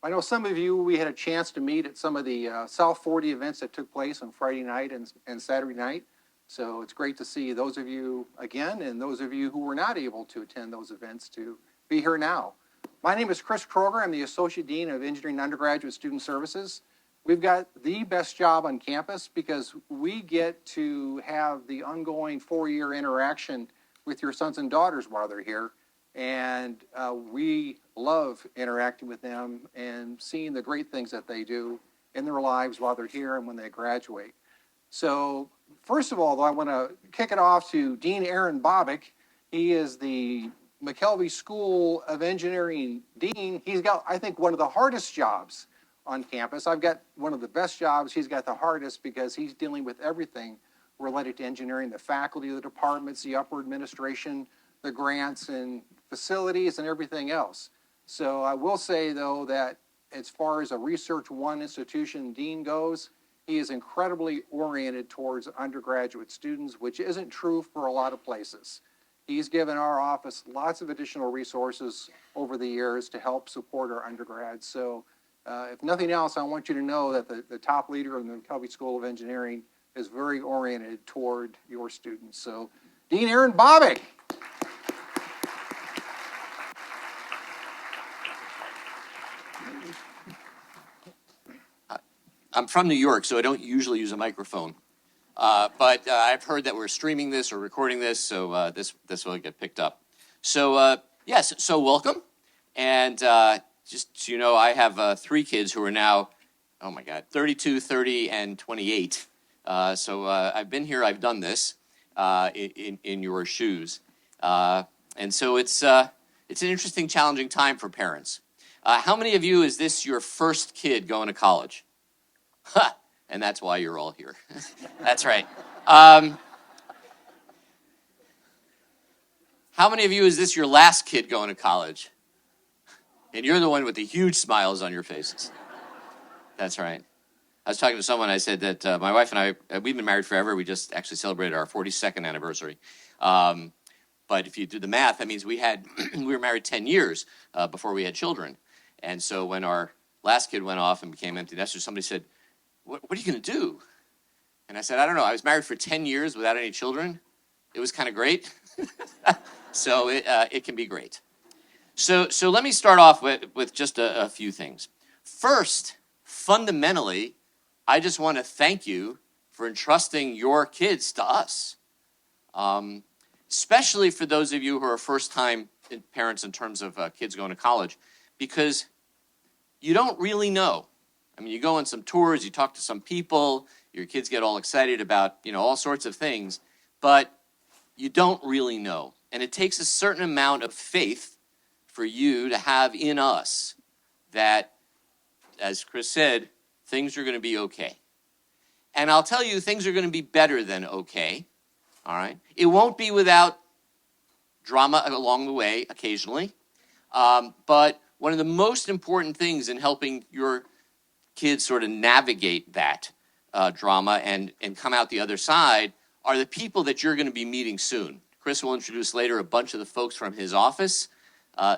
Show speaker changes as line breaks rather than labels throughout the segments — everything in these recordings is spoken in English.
I know some of you, we had a chance to meet at some of the South 40 events that took place on Friday night and Saturday night. So it's great to see those of you again, and those of you who were not able to attend those events to be here now. My name is Chris Kroger. I'm the Associate Dean of Engineering Undergraduate Student Services. We've got the best job on campus because we get to have the ongoing 4-year interaction with your sons and daughters while they're here. And we love interacting with them and seeing the great things that they do in their lives while they're here and when they graduate. So first of all, though, I want to kick it off to Dean Aaron Bobick. He is the McKelvey School of Engineering Dean. He's got, I think, one of the hardest jobs on campus. I've got one of the best jobs. He's got the hardest because he's dealing with everything related to engineering, the faculty, the departments, the upper administration, the grants and facilities and everything else. So I will say, though, that as far as a Research One institution dean goes, he is incredibly oriented towards undergraduate students, which isn't true for a lot of places. He's given our office lots of additional resources over the years to help support our undergrads. So if nothing else, I want you to know that the top leader in the McKelvey School of Engineering is very oriented toward your students. So Dean Aaron Bobick.
I'm from New York, so I don't usually use a microphone. But I've heard that we're streaming this or recording this, so this will get picked up. So yes, so welcome. And just so you know, I have 3 kids who are now, oh my God, 32, 30, and 28. So I've been here, I've done this in your shoes. And so it's an interesting, challenging time for parents. How many of you, is this your first kid going to college? Ha! And that's why you're all here. That's right. How many of you, is this your last kid going to college? And you're the one with the huge smiles on your faces. That's right. I was talking to someone, I said that my wife and I, we've been married forever. We just actually celebrated our 42nd anniversary. But if you do the math, that means we were married 10 years before we had children. And so when our last kid went off and became empty nesters, somebody said, what are you going to do? And I said, I don't know. I was married for 10 years without any children. It was kind of great. So it can be great. So let me start off with just a few things. First, fundamentally, I just want to thank you for entrusting your kids to us. Especially for those of you who are first-time parents in terms of kids going to college, because you don't really know. I mean, you go on some tours, you talk to some people, your kids get all excited about, all sorts of things, but you don't really know. And it takes a certain amount of faith for you to have in us that, as Chris said, things are going to be okay. And I'll tell you, things are going to be better than okay, all right? It won't be without drama along the way occasionally, but one of the most important things in helping your kids sort of navigate that drama and come out the other side are the people that you're going to be meeting soon. Chris will introduce later a bunch of the folks from his office.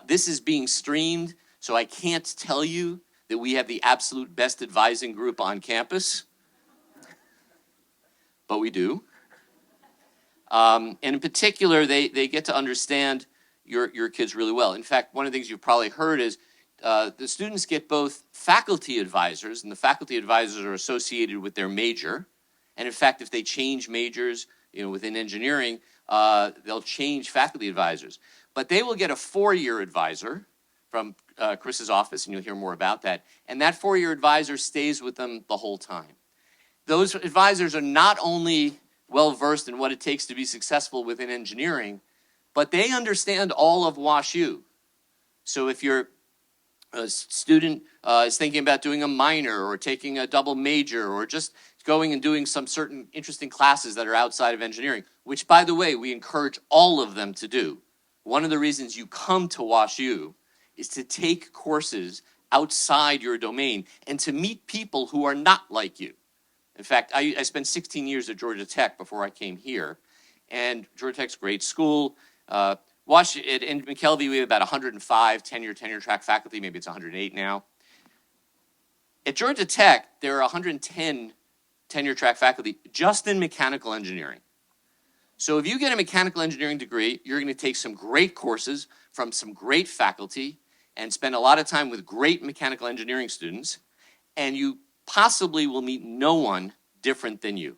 This is being streamed, so I can't tell you that we have the absolute best advising group on campus, but we do. And in particular, they get to understand your kids really well. In fact, one of the things you've probably heard is the students get both faculty advisors, and the faculty advisors are associated with their major. And in fact, if they change majors, within engineering, they'll change faculty advisors. But they will get a 4-year advisor from Chris's office, and you'll hear more about that. And that 4-year advisor stays with them the whole time. Those advisors are not only well-versed in what it takes to be successful within engineering, but they understand all of WashU. So if you're a student is thinking about doing a minor or taking a double major or just going and doing some certain interesting classes that are outside of engineering, which, by the way, we encourage all of them to do. One of the reasons you come to WashU is to take courses outside your domain and to meet people who are not like you. In fact, I spent 16 years at Georgia Tech before I came here, and Georgia Tech's a great school. In McKelvey, we have about 105 tenure track faculty. Maybe it's 108 now. At Georgia Tech, there are 110 tenure track faculty just in mechanical engineering. So if you get a mechanical engineering degree, you're going to take some great courses from some great faculty and spend a lot of time with great mechanical engineering students, and you possibly will meet no one different than you.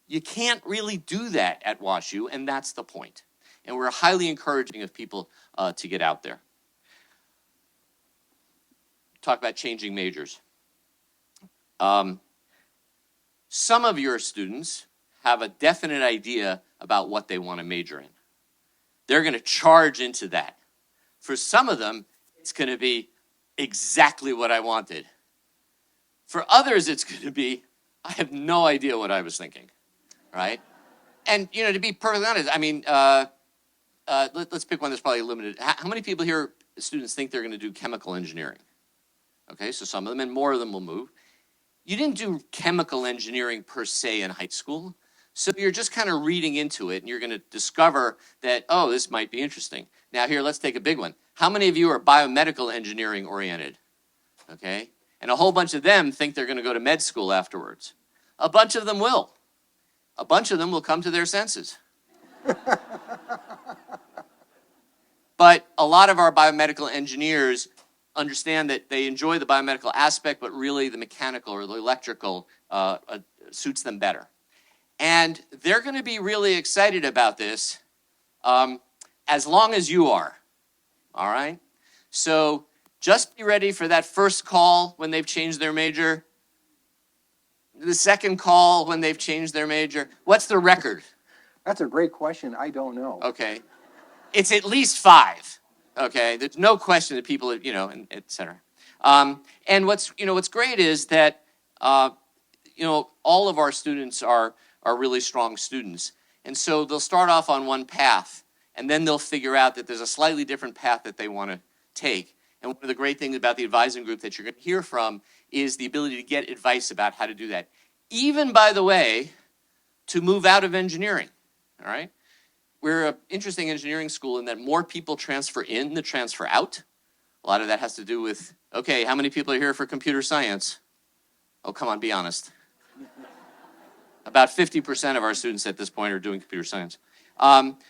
You can't really do that at WashU, and that's the point. And we're highly encouraging of people to get out there. Talk about changing majors. Some of your students have a definite idea about what they want to major in. They're going to charge into that. For some of them, it's going to be exactly what I wanted. For others, it's going to be, I have no idea what I was thinking, right? And, you know, to be perfectly honest, I mean, let's pick one that's probably limited. How many people here, students, think they're going to do chemical engineering? Okay, so some of them, and more of them will move. You didn't do chemical engineering per se in high school, so you're just kind of reading into it, and you're going to discover that, oh, this might be interesting. Now here, let's take a big one. How many of you are biomedical engineering oriented? Okay, and a whole bunch of them think they're going to go to med school afterwards. A bunch of them will. A bunch of them will come to their senses. But a lot of our biomedical engineers understand that they enjoy the biomedical aspect, but really the mechanical or the electrical suits them better. And they're going to be really excited about this as long as you are, all right? So just be ready for that first call when they've changed their major, the second call when they've changed their major. What's the record?
That's a great question. I don't know.
Okay. It's at least 5. Okay, there's no question that people, you know, and et cetera. And what's great is that, all of our students are really strong students. And so they'll start off on one path, and then they'll figure out that there's a slightly different path that they want to take. And one of the great things about the advising group that you're going to hear from is the ability to get advice about how to do that. Even, by the way, to move out of engineering, all right? We're an interesting engineering school in that more people transfer in than transfer out. A lot of that has to do with, okay, how many people are here for computer science? Oh, come on, be honest. About 50% of our students at this point are doing computer science.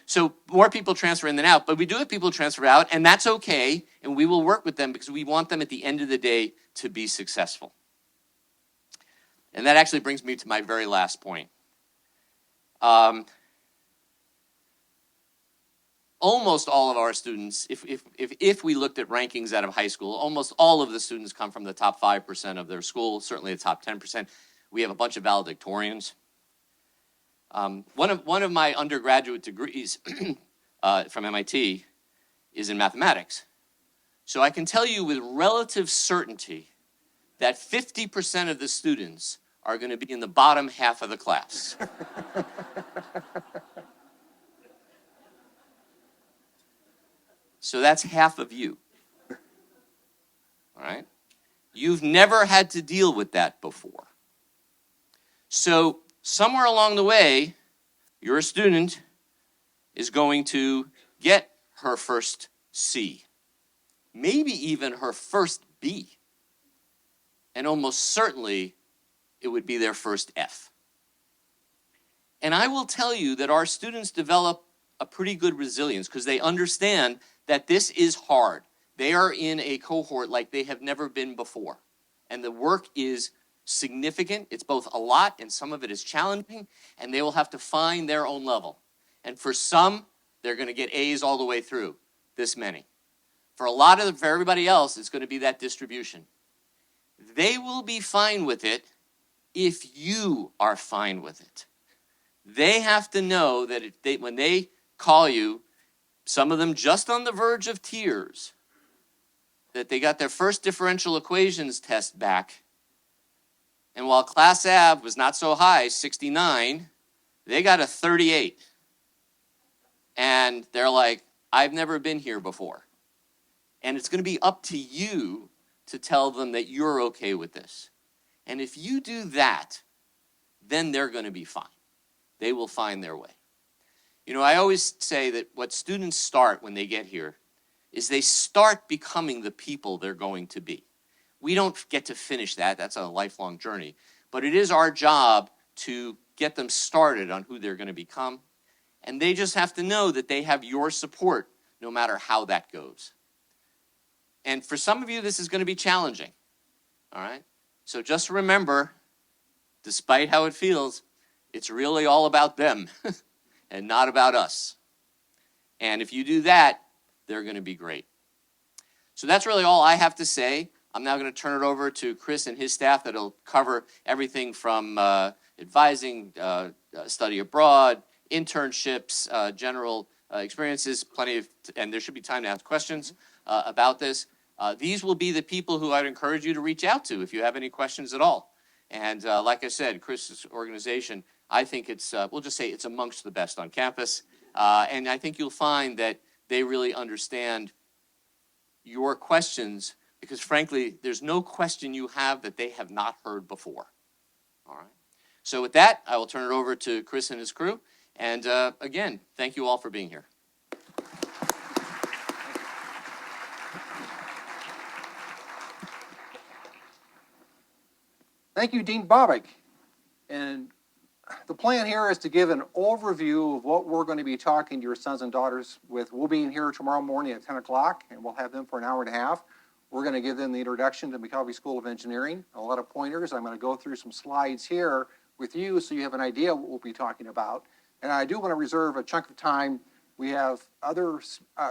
So more people transfer in than out, but we do have people transfer out, and that's okay, and we will work with them because we want them at the end of the day to be successful. And that actually brings me to my very last point. Almost all of our students, if we looked at rankings out of high school, almost all of the students come from the top 5% of their school, certainly the top 10%. We have a bunch of valedictorians. One of my undergraduate degrees from MIT is in mathematics. So I can tell you with relative certainty that 50% of the students are going to be in the bottom half of the class. So that's half of you, all right? You've never had to deal with that before. So somewhere along the way, your student is going to get her first C, maybe even her first B, and almost certainly it would be their first F. And I will tell you that our students develop a pretty good resilience because they understand that this is hard. They are in a cohort like they have never been before. And the work is significant. It's both a lot and some of it is challenging, and they will have to find their own level. And for some, they're going to get A's all the way through, this many. For everybody else, it's going to be that distribution. They will be fine with it if you are fine with it. They have to know that when they call you, some of them just on the verge of tears, that they got their first differential equations test back. And while Class Av was not so high, 69, they got a 38. And they're like, I've never been here before. And it's going to be up to you to tell them that you're okay with this. And if you do that, then they're going to be fine. They will find their way. You know, I always say that what students start when they get here is they start becoming the people they're going to be. We don't get to finish that. That's a lifelong journey. But it is our job to get them started on who they're going to become. And they just have to know that they have your support no matter how that goes. And for some of you, this is going to be challenging. All right? So just remember, despite how it feels, it's really all about them and not about us. And if you do that, they're going to be great. So that's really all I have to say. I'm now going to turn it over to Chris and his staff that'll cover everything from advising, study abroad, internships, general experiences, and there should be time to ask questions about this. These will be the people who I'd encourage you to reach out to if you have any questions at all. And like I said, Chris's organization, I think it's, we'll just say it's amongst the best on campus. And I think you'll find that they really understand your questions because, frankly, there's no question you have that they have not heard before. All right. So with that, I will turn it over to Chris and his crew. And again, thank you all for being here.
Thank you, Dean Bobick. And the plan here is to give an overview of what we're going to be talking to your sons and daughters with. We'll be in here tomorrow morning at 10 o'clock, and we'll have them for an hour and a half. We're going to give them the introduction to McKelvey School of Engineering, a lot of pointers. I'm going to go through some slides here with you so you have an idea what we'll be talking about. And I do want to reserve a chunk of time. We have other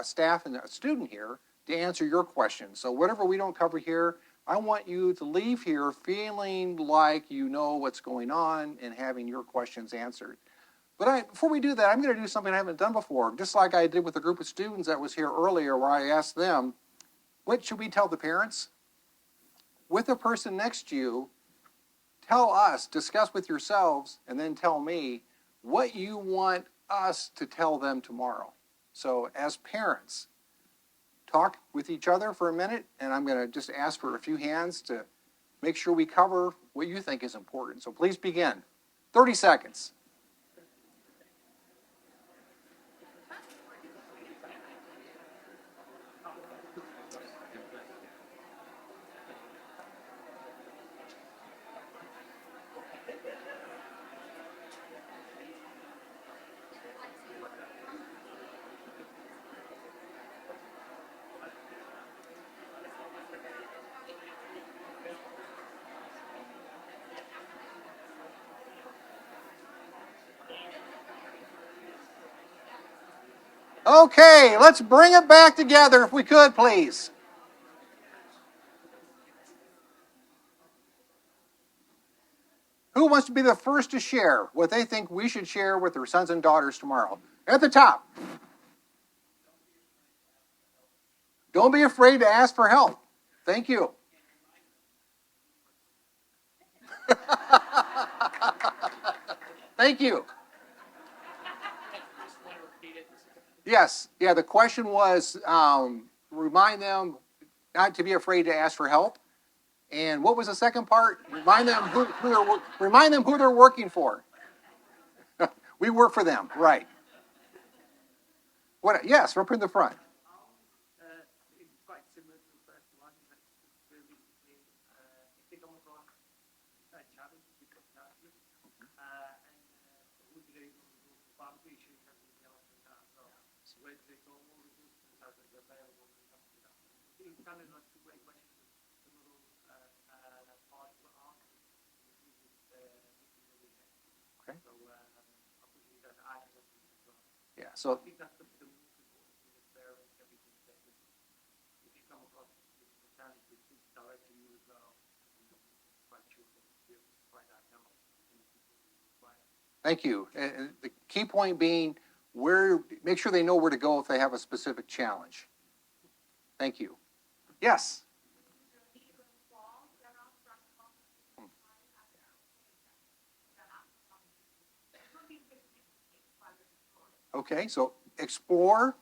staff and a student here to answer your questions. So whatever we don't cover here, I want you to leave here feeling like you know what's going on and having your questions answered. But before we do that, I'm going to do something I haven't done before, just like I did with a group of students that was here earlier where I asked them, what should we tell the parents? With the person next to you, tell us, discuss with yourselves, and then tell me what you want us to tell them tomorrow. So as parents, talk with each other for a minute, and I'm going to just ask for a few hands to make sure we cover what you think is important. So please begin. 30 seconds. Okay, let's bring it back together if we could, please. Who wants to be the first to share what they think we should share with their sons and daughters tomorrow? At the top. Don't be afraid to ask for help. Thank you. Thank you. Yes, yeah, the question was remind them not to be afraid to ask for help. And what was the second part? Remind them who they're working for. We work for them, right. What? Yes, up in the front.
It's quite similar to the first one. Really, if they come across a challenge, we come down to it. And we'll be able to do boundary issues and everything else like that. So where do they go? All the systems are available to come to that. It's kind of like two-way questions. Some of those parts were asked.
Okay.
So obviously that I have as well.
Yeah, so
I think that's the most important thing is there and everything that if you come across the challenge to speak directly to you as well, quite sure that you'll be able to find out now in the people.
thank you. And the key point being make sure they know where to go if they have a specific challenge. Thank you. Yes. Okay, so explore,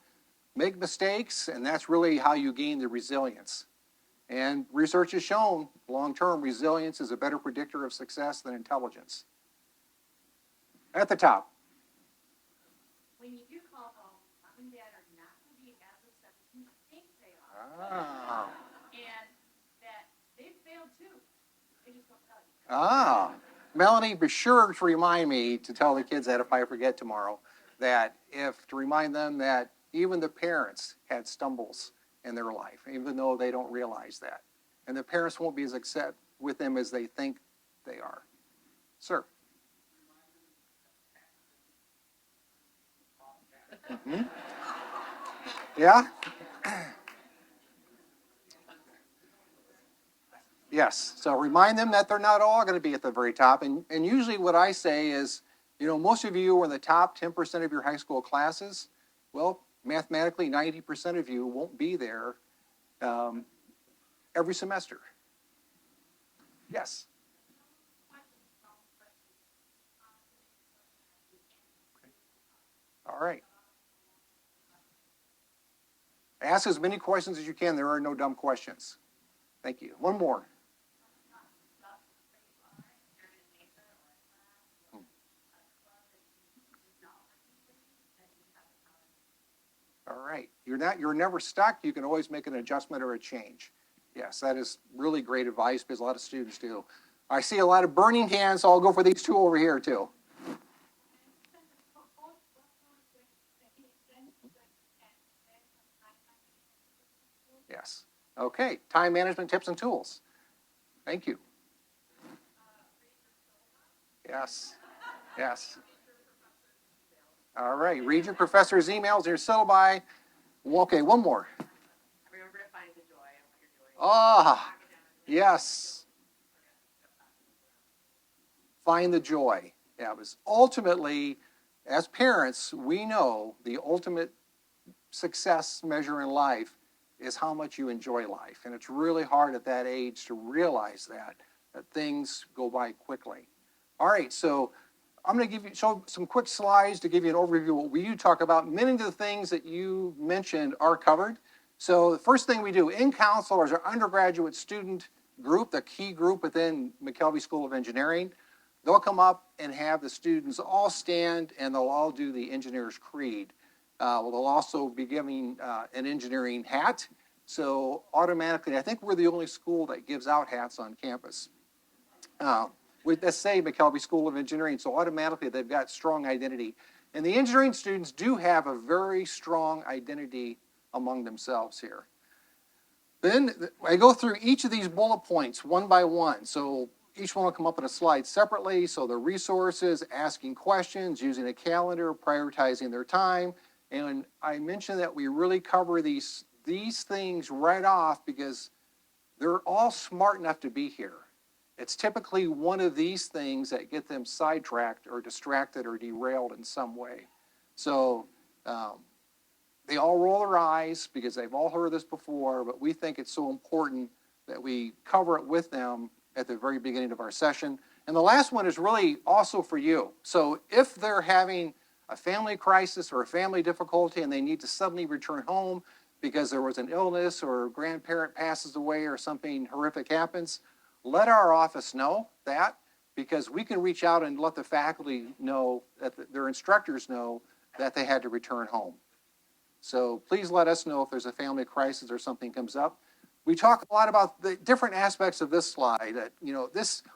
make mistakes, and that's really how you gain the resilience. And research has shown long-term resilience is a better predictor of success than intelligence. At the top.
When you do call home, mom and dad are not going to be as upset as you think they are.
Ah.
And that they've They just won't tell you.
Ah, Melanie, be sure to remind me to tell the kids that if I forget tomorrow, to remind them that even the parents had stumbles in their life, even though they don't realize that. And the parents won't be as upset with them as they think they are. Sir. Mhm. Yeah? Yes. So remind them that they're not all going to be at the very top. And usually what I say is, most of you are in the top 10% of your high school classes. Well, mathematically, 90% of you won't be there um, every semester. Yes. All right. Ask as many questions as you can. There are no dumb questions. Thank you. One more. All right. You're never stuck. You can always make an adjustment or a change. Yes, that is really great advice because a lot of students do. I see a lot of burning hands, so I'll go for these two over here too. Yes. Okay. Time management tips and tools. Thank you. Yes. Yes. All right. Read your professor's emails, your syllabi. Okay, one more.
Remember to find the joy in what you're doing.
Ah, yes. Find the joy. Yeah, because ultimately, as parents, we know the ultimate success measure in life is how much you enjoy life. And it's really hard at that age to realize that things go by quickly. All right, so I'm going to show some quick slides to give you an overview of what we talk about. Many of the things that you mentioned are covered. So the first thing we do in council is our undergraduate student group, the key group within McKelvey School of Engineering. They'll come up and have the students all stand and they'll all do the engineer's creed. They'll also be giving an engineering hat. So automatically, I think we're the only school that gives out hats on campus. Let's say McKelvey School of Engineering, so automatically they've got strong identity. And the engineering students do have a very strong identity among themselves here. Then I go through each of these bullet points one by one. So each one will come up in a slide separately. So the resources, asking questions, using a calendar, prioritizing their time. And I mentioned that we really cover these things right off because they're all smart enough to be here. It's typically one of these things that get them sidetracked or distracted or derailed in some way. So they all roll their eyes because they've all heard this before, but we think it's so important that we cover it with them at the very beginning of our session. And the last one is really also for you. So if they're having a family crisis or a family difficulty and they need to suddenly return home because there was an illness or a grandparent passes away or something horrific happens, let our office know that because we can reach out and let the faculty know, that their instructors know that they had to return home. So please let us know if there's a family crisis or something comes up. We talk a lot about the different aspects of this slide.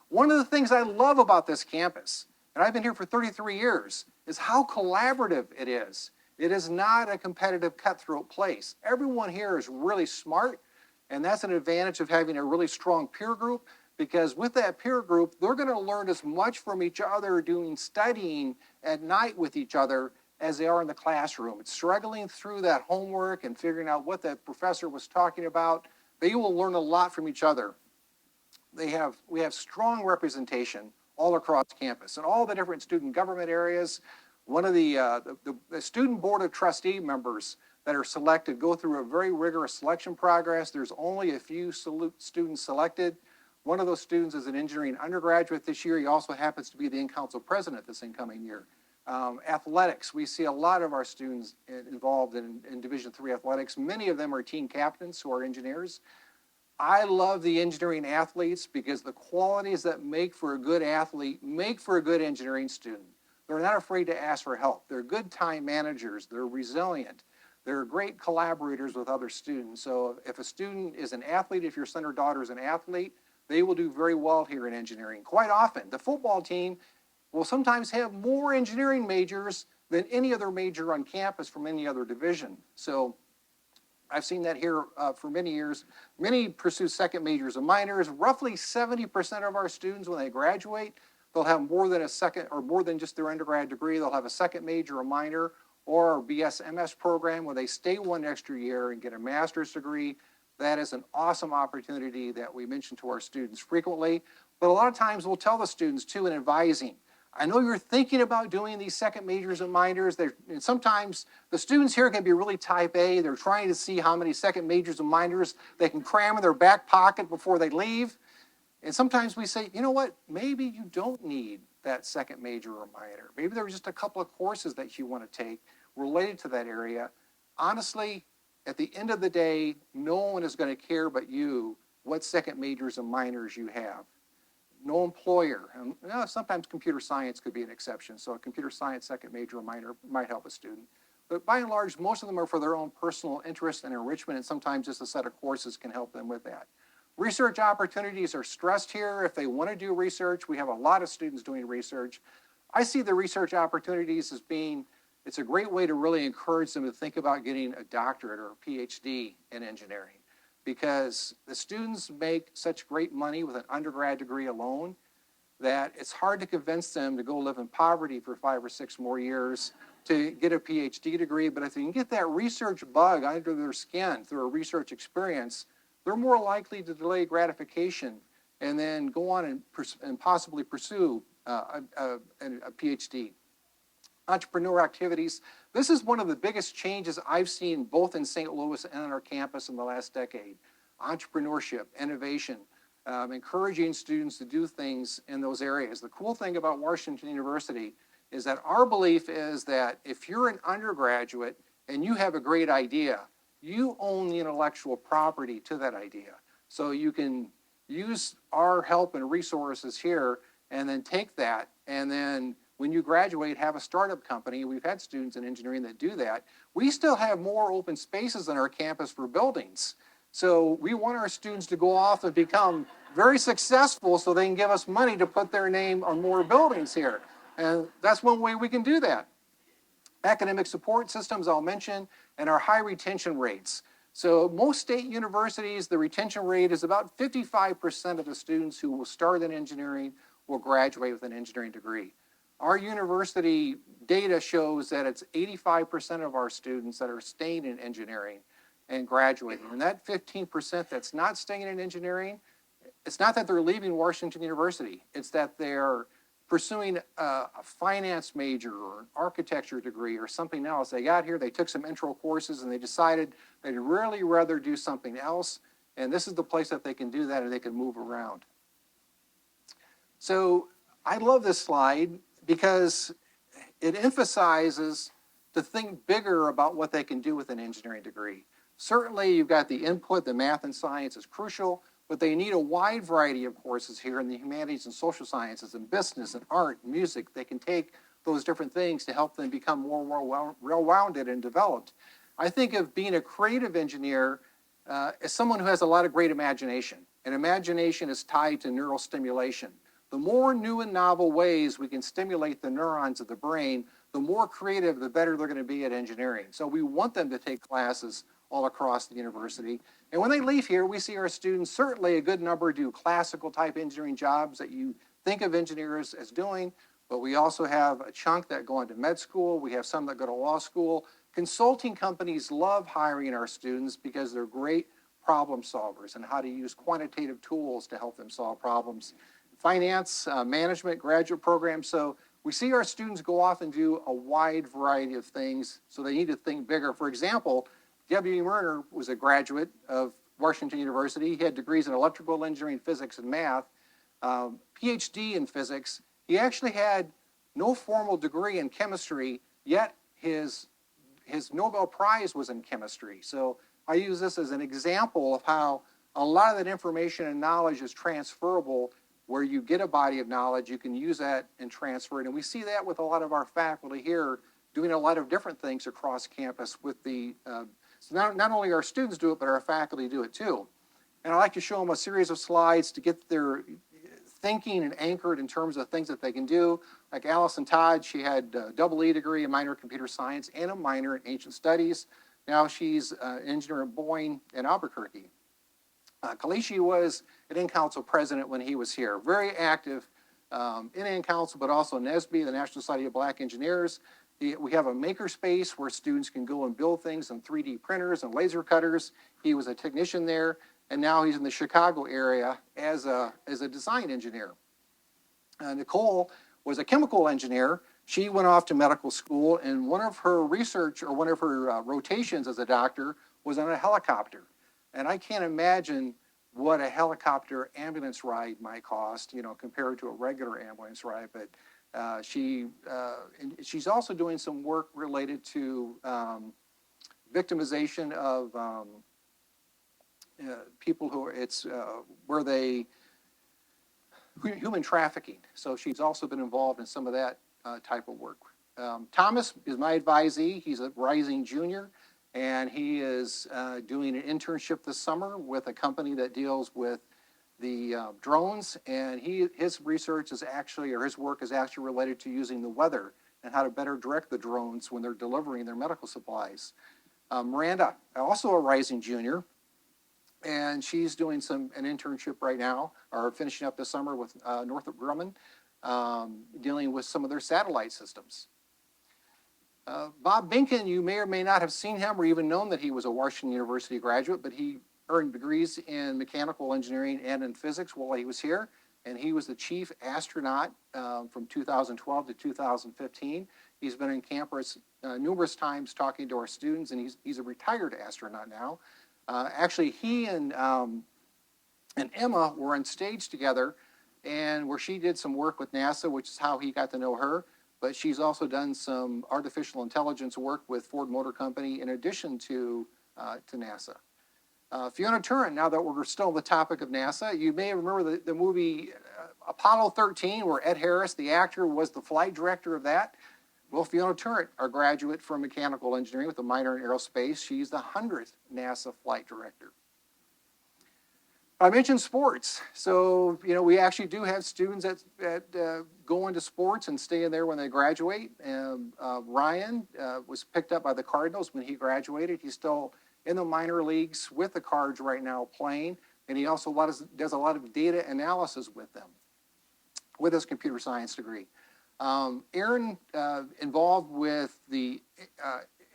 One of the things I love about this campus, and I've been here for 33 years, is how collaborative it is. It is not a competitive, cutthroat place. Everyone here is really smart, and that's an advantage of having a really strong peer group, because with that peer group, they're going to learn as much from each other doing studying at night with each other as they are in the classroom. It's struggling through that homework and figuring out what that professor was talking about. They will learn a lot from each other. We have strong representation all across campus and all the different student government areas. One of the student board of trustee members that are selected go through a very rigorous selection progress. There's only a few students selected. One of those students is an engineering undergraduate this year. He also happens to be the in-council president this incoming year. Athletics, we see a lot of our students involved in Division III athletics. Many of them are team captains who are engineers. I love the engineering athletes because the qualities that make for a good athlete make for a good engineering student. They're not afraid to ask for help. They're good time managers. They're resilient. They're great collaborators with other students. So if a student is an athlete, if your son or daughter is an athlete, they will do very well here in engineering. Quite often, the football team will sometimes have more engineering majors than any other major on campus from any other division. So I've seen that here for many years. Many pursue second majors and minors. Roughly 70% of our students, when they graduate, they'll have more than a second, or more than just their undergrad degree. They'll have a second major, a minor, or a BS/MS program where they stay one extra year and get a master's degree. That is an awesome opportunity that we mention to our students frequently. But a lot of times we'll tell the students too in advising, I know you're thinking about doing these second majors and minors. And sometimes the students here can be really type A. They're trying to see how many second majors and minors they can cram in their back pocket before they leave. And sometimes we say, you know what, maybe you don't need that second major or minor. Maybe there are just a couple of courses that you want to take related to that area. Honestly, at the end of the day, no one is going to care but you what second majors and minors you have. No employer, and sometimes computer science could be an exception, so a computer science second major or minor might help a student. But by and large, most of them are for their own personal interest and enrichment, and sometimes just a set of courses can help them with that. Research opportunities are stressed here. If they want to do research, we have a lot of students doing research. I see the research opportunities as being, it's a great way to really encourage them to think about getting a doctorate or a PhD in engineering, because the students make such great money with an undergrad degree alone that it's hard to convince them to go live in poverty for 5 or 6 more years to get a PhD degree. But if they can get that research bug under their skin through a research experience, they're more likely to delay gratification and then go on and possibly pursue a PhD. Entrepreneur activities. This is one of the biggest changes I've seen both in St. Louis and on our campus in the last decade. Entrepreneurship, innovation, encouraging students to do things in those areas. The cool thing about Washington University is that our belief is that if you're an undergraduate and you have a great idea, you own the intellectual property to that idea. So you can use our help and resources here and then take that, and then when you graduate, have a startup company. We've had students in engineering that do that. We still have more open spaces on our campus for buildings. So we want our students to go off and become very successful so they can give us money to put their name on more buildings here. And that's one way we can do that. Academic support systems I'll mention, and our high retention rates. So most state universities, the retention rate is about 55% of the students who will start in engineering will graduate with an engineering degree. Our university data shows that it's 85% of our students that are staying in engineering and graduating. And that 15% that's not staying in engineering, it's not that they're leaving Washington University. It's that they're pursuing a finance major or an architecture degree or something else. They got here, they took some intro courses, and they decided they'd really rather do something else. And this is the place that they can do that and they can move around. So I love this slide because it emphasizes to think bigger about what they can do with an engineering degree. Certainly, you've got the input, the math and science is crucial, but they need a wide variety of courses here in the humanities and social sciences and business and art, and music. They can take those different things to help them become more well-rounded and developed. I think of being a creative engineer as someone who has a lot of great imagination, and imagination is tied to neural stimulation. The more new and novel ways we can stimulate the neurons of the brain, the more creative, the better they're going to be at engineering. So we want them to take classes all across the university. And when they leave here, we see our students, certainly a good number do classical type engineering jobs that you think of engineers as doing, but we also have a chunk that go into med school. We have some that go to law school. Consulting companies love hiring our students because they're great problem solvers and how to use quantitative tools to help them solve problems. Finance, management, graduate programs. So we see our students go off and do a wide variety of things, so they need to think bigger. For example, W.E. Murner was a graduate of Washington University. He had degrees in electrical engineering, physics, and math, PhD in physics. He actually had no formal degree in chemistry, yet his Nobel Prize was in chemistry. So I use this as an example of how a lot of that information and knowledge is transferable. Where you get a body of knowledge, you can use that and transfer it. And we see that with a lot of our faculty here doing a lot of different things across campus with the, so not only our students do it, but our faculty do it too. And I like to show them a series of slides to get their thinking and anchored in terms of things that they can do. Like Allison Todd, she had a double E degree, a minor in computer science, and a minor in ancient studies. Now she's an engineer at Boeing in Albuquerque. Kalishi was an in-council president when he was here, very active in in-council, but also NSBE, the National Society of Black Engineers. We have a maker space where students can go and build things on 3D printers and laser cutters. He was a technician there, and now he's in the Chicago area as a design engineer. Nicole was a chemical engineer. She went off to medical school, and one of her research or one of her rotations as a doctor was on a helicopter. And I can't imagine what a helicopter ambulance ride might cost, compared to a regular ambulance ride. But she's also doing some work related to victimization of people who human trafficking. So she's also been involved in some of that type of work. Thomas is my advisee. He's a rising junior. And he is doing an internship this summer with a company that deals with the drones. And his research is actually, or his work is actually related to using the weather and how to better direct the drones when they're delivering their medical supplies. Miranda, also a rising junior, and she's doing an internship right now, or finishing up this summer with Northrop Grumman, dealing with some of their satellite systems. Bob Binkin, you may or may not have seen him or even known that he was a Washington University graduate, but he earned degrees in mechanical engineering and in physics while he was here, and he was the chief astronaut from 2012 to 2015. He's been in campus numerous times talking to our students, and he's a retired astronaut now. Actually, he and Emma were on stage together, and where she did some work with NASA, which is how he got to know her. But she's also done some artificial intelligence work with Ford Motor Company in addition to NASA. Fiona Turin, now that we're still on the topic of NASA, you may remember the movie Apollo 13, where Ed Harris, the actor, was the flight director of that. Well, Fiona Turin, our graduate from mechanical engineering with a minor in aerospace, she's the 100th NASA flight director. I mentioned sports. So, we actually do have students that go into sports and stay in there when they graduate. Ryan was picked up by the Cardinals when he graduated. He's still in the minor leagues with the Cards right now playing. And he also does a lot of data analysis with them, with his computer science degree. Aaron involved with the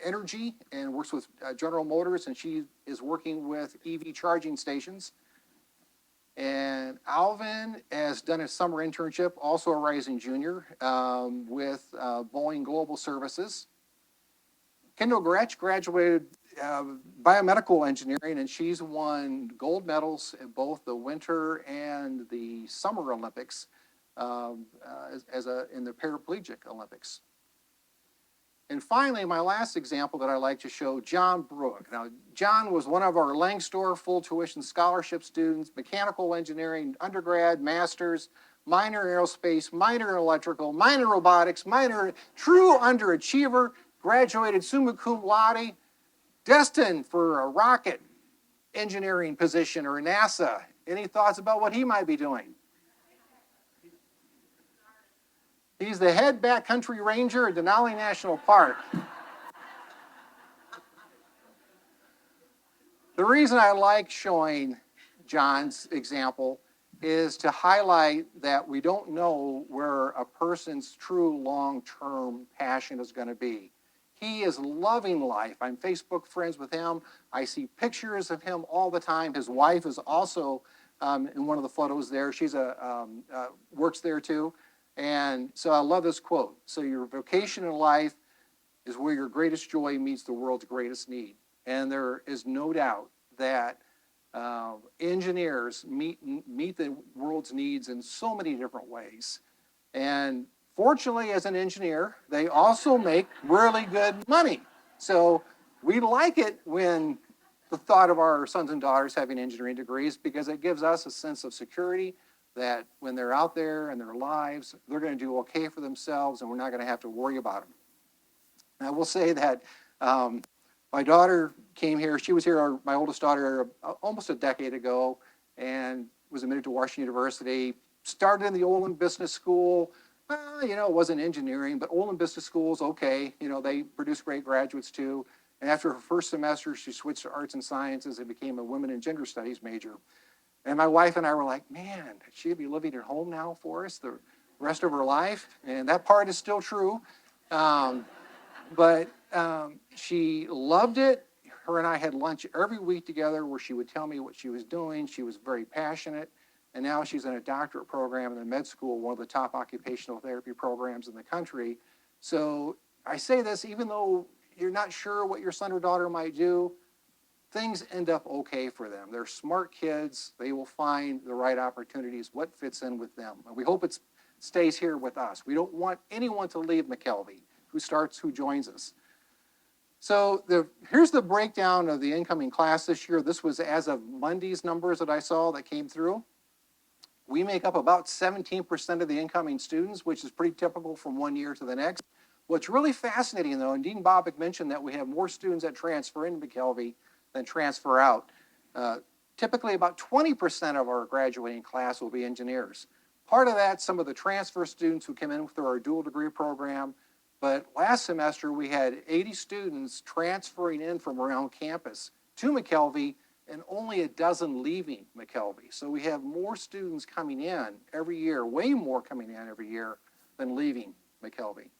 energy and works with General Motors, and she is working with EV charging stations. And Alvin has done a summer internship, also a rising junior, with Boeing Global Services. Kendall Gretsch graduated biomedical engineering, and she's won gold medals in both the Winter and the Summer Olympics in the Paraplegic Olympics. And finally, my last example that I like to show, John Brook. Now, John was one of our Langsdorff full tuition scholarship students, mechanical engineering, undergrad, master's, minor aerospace, minor electrical, minor robotics, true underachiever, graduated summa cum laude, destined for a rocket engineering position or NASA. Any thoughts about what he might be doing? He's the head backcountry ranger at Denali National Park. The reason I like showing John's example is to highlight that we don't know where a person's true long-term passion is going to be. He is loving life. I'm Facebook friends with him. I see pictures of him all the time. His wife is also in one of the photos there. She's works there too. And so I love this quote. So your vocation in life is where your greatest joy meets the world's greatest need. And there is no doubt that engineers meet the world's needs in so many different ways. And fortunately, as an engineer, they also make really good money. So we like it when the thought of our sons and daughters having engineering degrees, because it gives us a sense of security that when they're out there in their lives, they're going to do okay for themselves, and we're not going to have to worry about them. And I will say that My daughter came here. She was here, my oldest daughter, almost a decade ago, and was admitted to Washington University. Started in the Olin Business School. It wasn't engineering, but Olin Business School is okay. They produce great graduates too. And after her first semester, she switched to arts and sciences and became a women and gender studies major. And my wife and I were like, man, she'd be living at home now for us the rest of her life. And that part is still true. But she loved it. Her and I had lunch every week together where she would tell me what she was doing. She was very passionate. And now she's in a doctorate program in the med school, one of the top occupational therapy programs in the country. So I say this, even though you're not sure what your son or daughter might do, things end up okay for them. They're smart kids. They will find the right opportunities, what fits in with them. And we hope it stays here with us. We don't want anyone to leave McKelvey who joins us. So here's the breakdown of the incoming class this year. This was as of Monday's numbers that I saw that came through. We make up about 17% of the incoming students, which is pretty typical from one year to the next. What's really fascinating, though, and Dean Bobick mentioned that we have more students that transfer into McKelvey than transfer out. Typically, about 20% of our graduating class will be engineers. Part of that, some of the transfer students who came in through our dual degree program. But last semester, we had 80 students transferring in from around campus to McKelvey and only a dozen leaving McKelvey. So we have more students coming in every year, way more coming in every year than leaving McKelvey.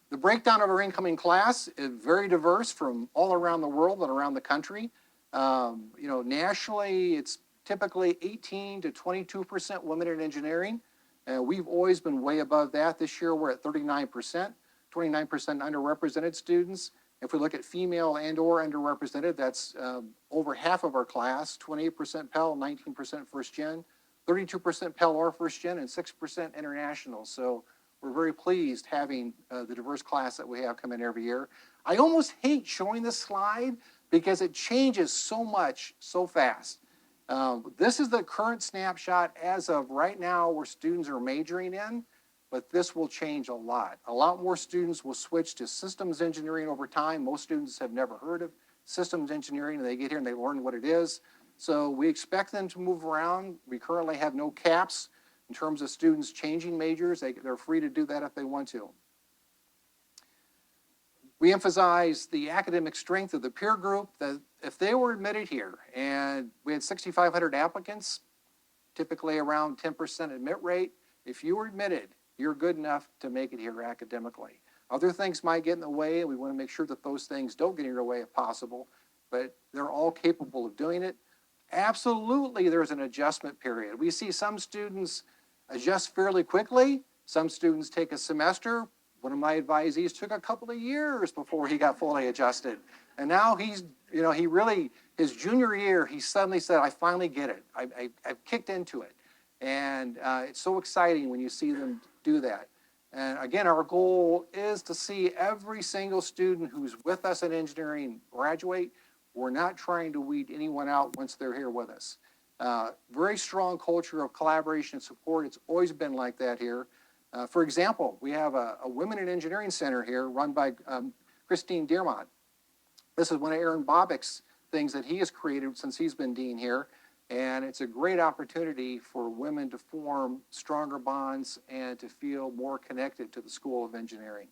The breakdown of our incoming class is very diverse from all around the world and around the country. Nationally, it's typically 18 to 22% women in engineering. We've always been way above that. This year, we're at 39%, 29% underrepresented students. If we look at female and or underrepresented, that's over half of our class, 28% Pell, 19% first gen, 32% Pell or first gen, and 6% international. So we're very pleased having the diverse class that we have come in every year. I almost hate showing this slide because it changes so much so fast. This is the current snapshot as of right now where students are majoring in, but this will change a lot. A lot more students will switch to systems engineering over time. Most students have never heard of systems engineering, and they get here and they learn what it is. So we expect them to move around. We currently have no caps in terms of students changing majors. They're free to do that if they want to. We emphasize the academic strength of the peer group, that if they were admitted here and we had 6,500 applicants, typically around 10% admit rate, if you were admitted, you're good enough to make it here academically. Other things might get in the way, and we want to make sure that those things don't get in your way if possible, but they're all capable of doing it. Absolutely, there's an adjustment period. We see some students adjust fairly quickly. Some students take a semester. One of my advisees took a couple of years before he got fully adjusted. And now his junior year, he suddenly said, I finally get it. I've kicked into it. And it's so exciting when you see them do that. And again, our goal is to see every single student who's with us in engineering graduate. We're not trying to weed anyone out once they're here with us. Very strong culture of collaboration and support. It's always been like that here. For example, we have a Women in Engineering Center here run by Christine Dearmont. This is one of Aaron Bobick's things that he has created since he's been dean here. And it's a great opportunity for women to form stronger bonds and to feel more connected to the School of Engineering.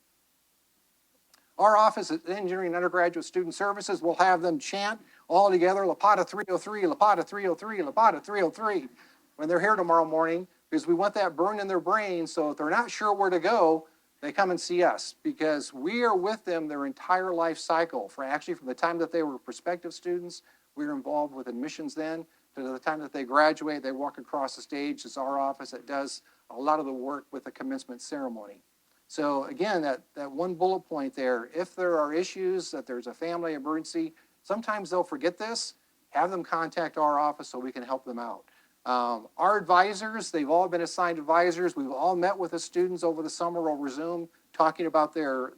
Our office at Engineering Undergraduate Student Services will have them chant all together, Lapata 303, Lapata 303, Lapata 303, when they're here tomorrow morning, because we want that burned in their brain so if they're not sure where to go, they come and see us, because we are with them their entire life cycle. From the time that they were prospective students, we were involved with admissions then, to the time that they graduate, they walk across the stage. It's our office that does a lot of the work with the commencement ceremony. So again, that one bullet point there, if there are issues, that there's a family emergency, sometimes they'll forget this, have them contact our office so we can help them out. Our advisors, they've all been assigned advisors. We've all met with the students over the summer over Zoom, talking about their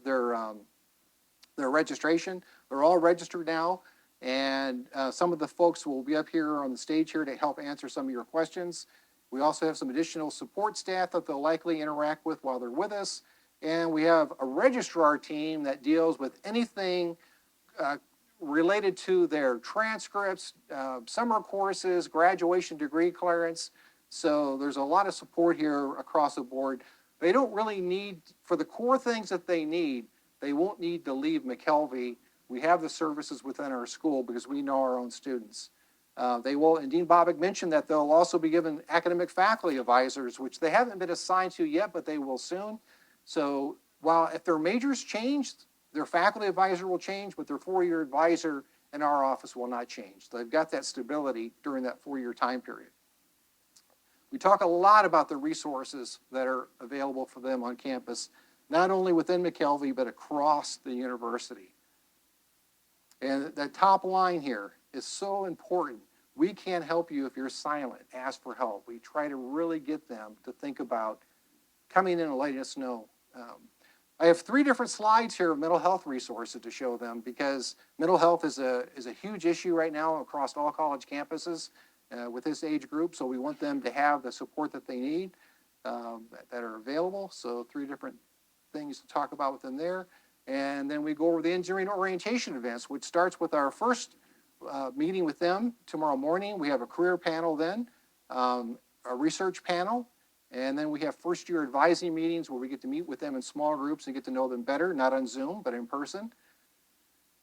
registration. They're all registered now, and some of the folks will be up here on the stage here to help answer some of your questions. We also have some additional support staff that they'll likely interact with while they're with us. And we have a registrar team that deals with anything related to their transcripts, summer courses, graduation degree clearance. So there's a lot of support here across the board. They don't really need, for the core things that they need, they won't need to leave McKelvey. We have the services within our school because we know our own students. They will, and Dean Bobick mentioned that they'll also be given academic faculty advisors, which they haven't been assigned to yet, but they will soon. So while if their majors change, their faculty advisor will change, but their four-year advisor in our office will not change. They've got that stability during that four-year time period. We talk a lot about the resources that are available for them on campus, not only within McKelvey, but across the university. And that top line here is so important. We can't help you if you're silent. Ask for help. We try to really get them to think about coming in and letting us know. I have 3 different slides here of mental health resources to show them because mental health is a huge issue right now across all college campuses with this age group. So we want them to have the support that they need that are available. So 3 different things to talk about within there. And then we go over the engineering orientation events, which starts with our first meeting with them tomorrow morning. We have a career panel then, a research panel, and then we have first-year advising meetings where we get to meet with them in small groups and get to know them better, not on Zoom, but in person.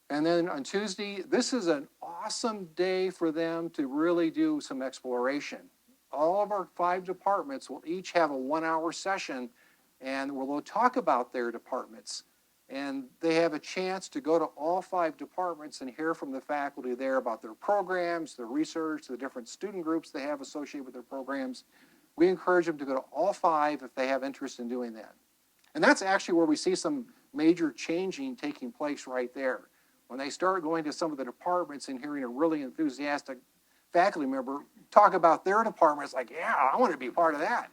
And then on Tuesday, this is an awesome day for them to really do some exploration. All of our 5 departments will each have a 1-hour session, and we'll talk about their departments. And they have a chance to go to all 5 departments and hear from the faculty there about their programs, their research, the different student groups they have associated with their programs. We encourage them to go to all 5 if they have interest in doing that. And that's actually where we see some major changing taking place right there. When they start going to some of the departments and hearing a really enthusiastic faculty member talk about their department, it's like, yeah, I want to be part of that.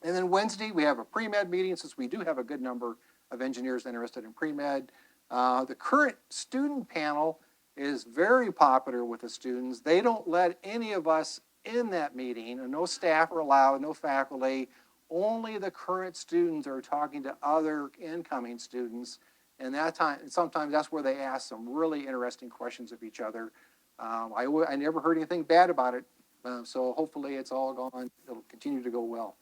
And then Wednesday, we have a pre-med meeting since we do have a good number of engineers interested in pre-med. The current student panel is very popular with the students. They don't let any of us in that meeting, and no staff are allowed, no faculty. Only the current students are talking to other incoming students. And that time, sometimes that's where they ask some really interesting questions of each other. I never heard anything bad about it, so hopefully it's all gone. It'll continue to go well.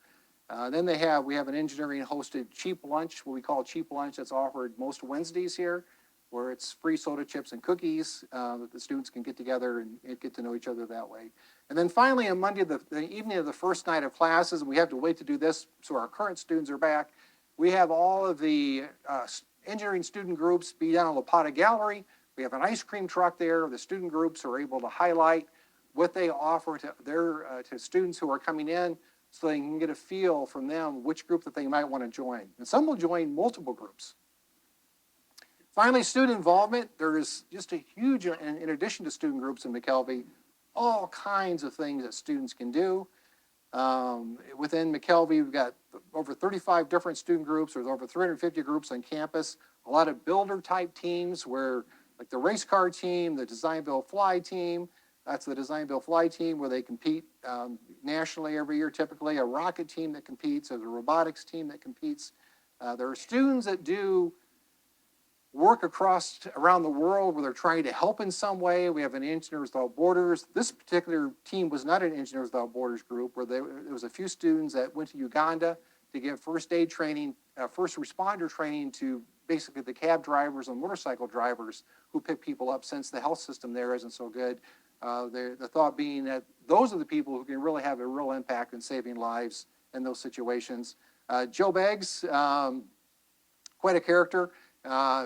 Then we have an engineering hosted cheap lunch, what we call cheap lunch, that's offered most Wednesdays here, where it's free soda chips and cookies that the students can get together and get to know each other that way. And then finally on Monday, the evening of the first night of classes, and we have to wait to do this so our current students are back, we have all of the engineering student groups be down on La Pata Gallery. We have an ice cream truck there. The student groups are able to highlight what they offer to students who are coming in, so they can get a feel from them which group that they might want to join. And some will join multiple groups. Finally, student involvement. There is just a huge, in addition to student groups in McKelvey, all kinds of things that students can do. Within McKelvey, we've got over 35 different student groups. There's over 350 groups on campus. A lot of builder-type teams where, like the race car team, the Design Build Fly team, that's the Design Build Fly team where they compete nationally every year, typically. A rocket team that competes, there's a robotics team that competes. There are students that do work around the world where they're trying to help in some way. We have an Engineers Without Borders. This particular team was not an Engineers Without Borders group, where there was a few students that went to Uganda to give first aid training, first responder training to basically the cab drivers and motorcycle drivers who pick people up since the health system there isn't so good. The thought being that those are the people who can really have a real impact in saving lives in those situations. Joe Beggs, quite a character.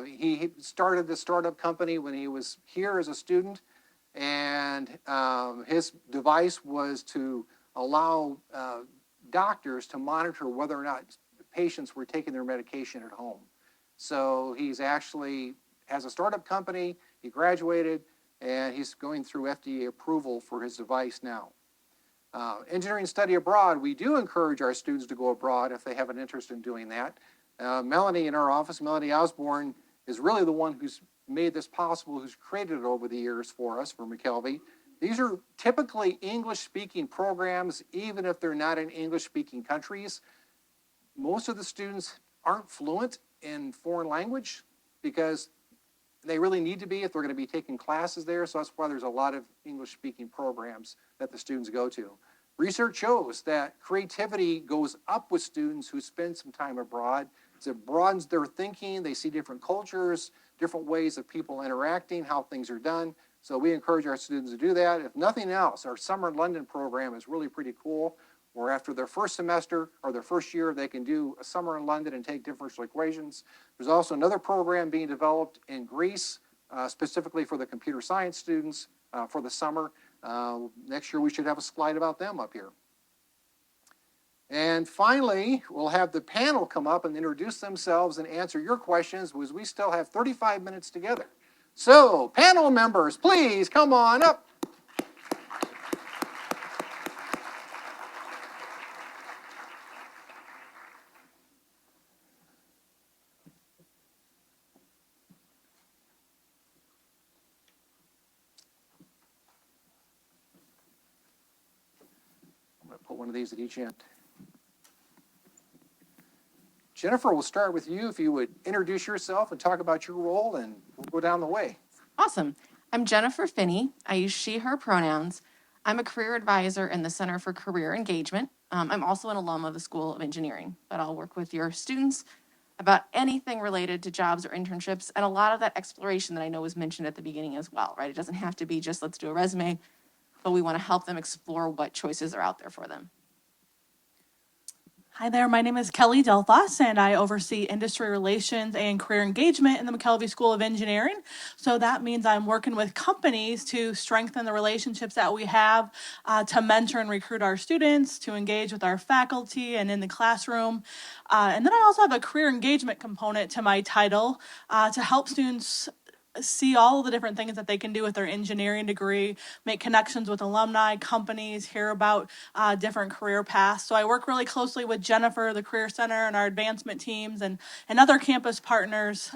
He started the startup company when he was here as a student, and his device was to allow doctors to monitor whether or not patients were taking their medication at home. So he's actually has a startup company, he graduated, and he's going through FDA approval for his device now. Engineering study abroad, we do encourage our students to go abroad if they have an interest in doing that. Melanie in our office, Melanie Osborne, is really the one who's made this possible, who's created it over the years for us, for McKelvey. These are typically English-speaking programs, even if they're not in English-speaking countries. Most of the students aren't fluent in foreign language because they really need to be if they're going to be taking classes there. So that's why there's a lot of English-speaking programs that the students go to. Research shows that creativity goes up with students who spend some time abroad. It broadens their thinking. They see different cultures, different ways of people interacting, how things are done. So we encourage our students to do that. If nothing else, our Summer in London program is really pretty cool, where after their first semester or their first year, they can do a summer in London and take differential equations. There's also another program being developed in Greece, specifically for the computer science students for the summer. Next year, we should have a slide about them up here. And finally, we'll have the panel come up and introduce themselves and answer your questions, because we still have 35 minutes together. So, panel members, please come on up. I'm going to put one of these at each end. Jennifer, we'll start with you. If you would introduce yourself and talk about your role, and we'll go down the way.
Awesome. I'm Jennifer Finney. I use she, her pronouns. I'm a career advisor in the Center for Career Engagement. I'm also an alum of the School of Engineering, but I'll work with your students about anything related to jobs or internships, and a lot of that exploration that I know was mentioned at the beginning as well, right? It doesn't have to be just let's do a resume, but we want to help them explore what choices are out there for them.
Hi there, my name is Kelly Delphos, and I oversee industry relations and career engagement in the McKelvey School of Engineering. So that means I'm working with companies to strengthen the relationships that we have, to mentor and recruit our students, to engage with our faculty and in the classroom. And then I also have a career engagement component to my title, to help students see all the different things that they can do with their engineering degree, make connections with alumni, companies, hear about different career paths. So I work really closely with Jennifer, the Career Center, and our advancement teams and other campus partners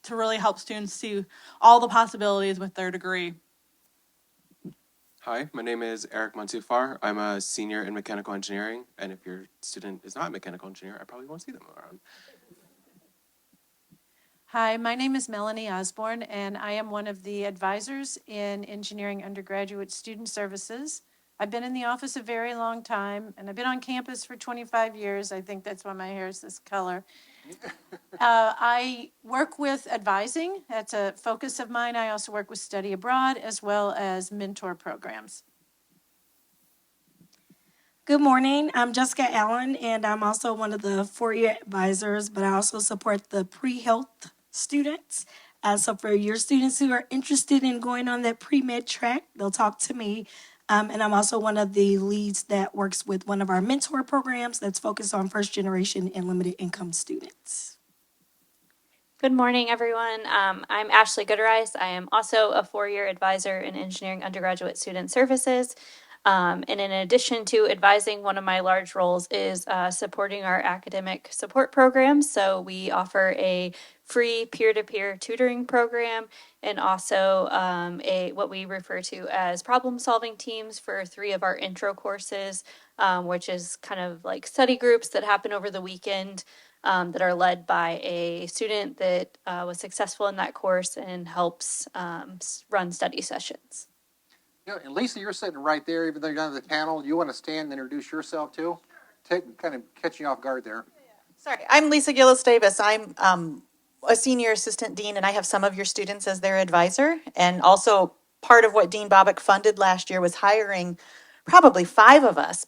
to really help students see all the possibilities with their degree.
Hi, my name is Eric Montufar. I'm a senior in mechanical engineering, and if your student is not a mechanical engineer, I probably won't see them around.
Hi, my name is Melanie Osborne, and I am one of the advisors in Engineering Undergraduate Student Services. I've been in the office a very long time, and I've been on campus for 25 years. I think that's why my hair is this color. I work with advising. That's a focus of mine. I also work with study abroad as well as mentor programs.
Good morning. I'm Jessica Allen, and I'm also one of the four-year advisors, but I also support the pre-health students. So for your students who are interested in going on that pre-med track, they'll talk to me. And I'm also one of the leads that works with one of our mentor programs that's focused on first-generation and limited income students.
Good morning, everyone. I'm Ashley Gooderise. I am also a four-year advisor in Engineering Undergraduate Student Services. And in addition to advising, one of my large roles is supporting our academic support programs. So we offer a free peer-to-peer tutoring program and also what we refer to as problem-solving teams for three of our intro courses, which is kind of like study groups that happen over the weekend. That are led by a student that was successful in that course and helps run study sessions.
You know, and Lisa, you're sitting right there, even though you're not on the panel. You want to stand and introduce yourself too? Kind of catching you off guard there.
Sorry, I'm Lisa Gillis-Davis. I'm a senior assistant dean, and I have some of your students as their advisor. And also part of what Dean Bobick funded last year was hiring probably 5 of us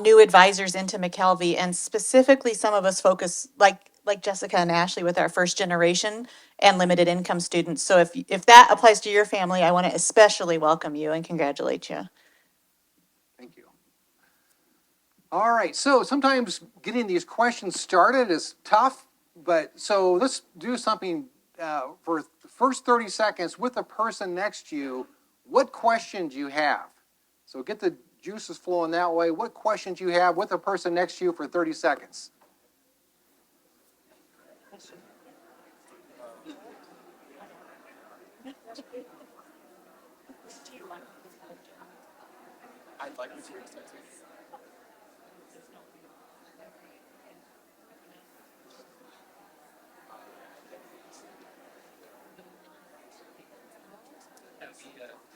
new advisors into McKelvey, and specifically some of us focus like Jessica and Ashley with our first generation and limited income students. So if that applies to your family, I want to especially welcome you and congratulate you.
Thank you. All right, so sometimes getting these questions started is tough, but so let's do something for the first 30 seconds with the person next to you. What question do you have? So get the juices flowing that way. What questions do you have with the person next to you for 30 seconds?
I'd like you to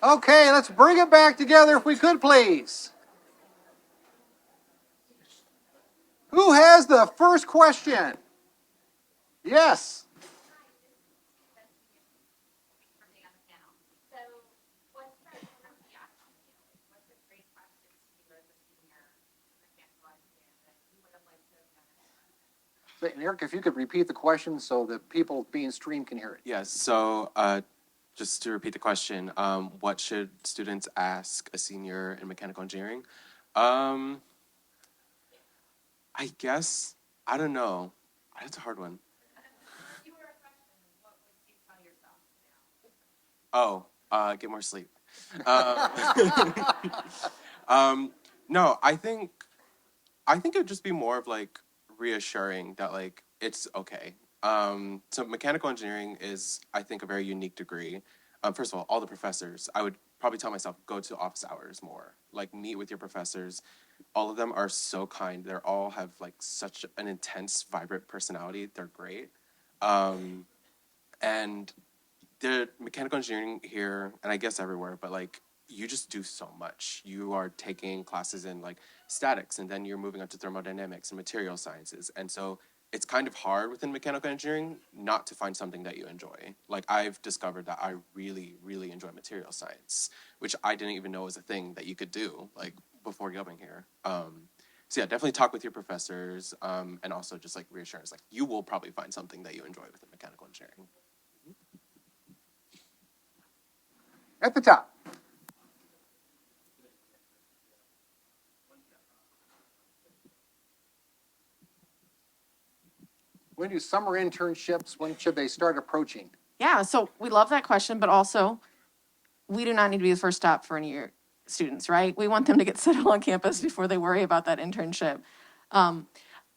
Okay, let's bring it back together if we could, please. Who has the first question? Yes.
So, what's the reaction feeling? What's a great question to you as a senior mechanical engineer that you would have liked to have done?
So, Eric, if you could repeat the question so that people being streamed can hear it.
Yes. So just to repeat the question, what should students ask a senior in mechanical engineering? I guess, I don't know. That's a hard one.
If you were a freshman, what would you tell yourself now?
Oh, get more sleep. No, I think it would just be more of like reassuring that like it's okay. So mechanical engineering is, I think, a very unique degree. First of all the professors, I would probably tell myself, go to office hours more. Like, meet with your professors. All of them are so kind. They're all have like such an intense, vibrant personality. They're great. And the mechanical engineering here, and I guess everywhere, but like, you just do so much. You are taking classes in like statics, and then you're moving up to thermodynamics and material sciences. And so it's kind of hard within mechanical engineering not to find something that you enjoy. Like, I've discovered that I really, really enjoy material science, which I didn't even know was a thing that you could do like before coming here. So yeah, definitely talk with your professors, and also just like reassurance, like you will probably find something that you enjoy within mechanical engineering.
At the top. When do summer internships, when should they start approaching?
Yeah, so we love that question, but also we do not need to be the first stop for any of your students, right? We want them to get settled on campus before they worry about that internship.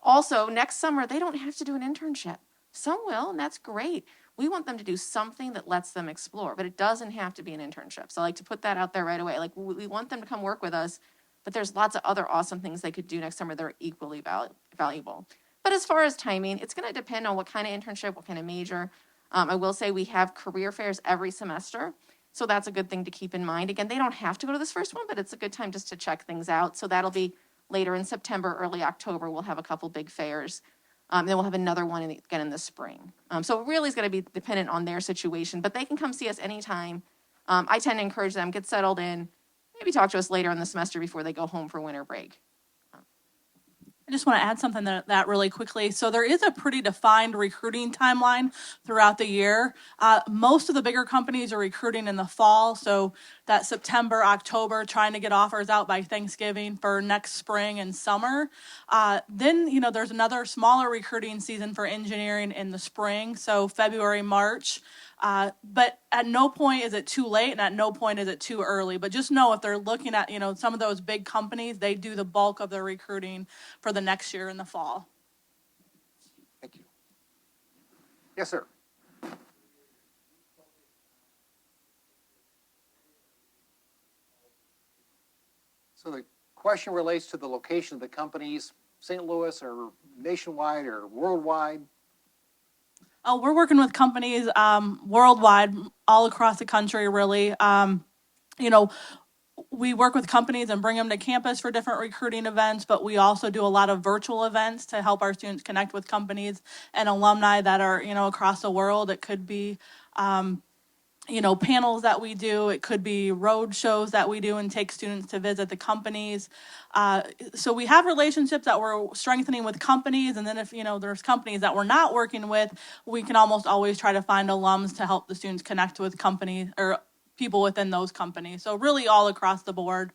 Also, next summer, they don't have to do an internship. Some will, and that's great. We want them to do something that lets them explore, but it doesn't have to be an internship. So I like to put that out there right away. Like, we want them to come work with us, but there's lots of other awesome things they could do next summer that are equally valuable. But as far as timing, it's going to depend on what kind of internship, what kind of major. I will say we have career fairs every semester. So that's a good thing to keep in mind. Again, they don't have to go to this first one, but it's a good time just to check things out. So that'll be later in September, early October. We'll have a couple big fairs. Then we'll have another one again in the spring. So it really is going to be dependent on their situation, but they can come see us anytime. I tend to encourage them, get settled in, maybe talk to us later in the semester before they go home for winter break.
I just want to add something to that really quickly. So there is a pretty defined recruiting timeline throughout the year. Most of the bigger companies are recruiting in the fall, so that September, October, trying to get offers out by Thanksgiving for next spring and summer. Then, there's another smaller recruiting season for engineering in the spring, so February, March. But at no point is it too late, and at no point is it too early. But just know, if they're looking at, some of those big companies, they do the bulk of their recruiting for the next year in the fall.
Thank you. Yes, sir. So the question relates to the location of the companies, St. Louis or nationwide or worldwide?
We're working with companies worldwide, all across the country, really. We work with companies and bring them to campus for different recruiting events, but we also do a lot of virtual events to help our students connect with companies and alumni that are, across the world. It could be, panels that we do. It could be road shows that we do and take students to visit the companies. So we have relationships that we're strengthening with companies, and then if there's companies that we're not working with, we can almost always try to find alums to help the students connect with companies or people within those companies. So really all across the board.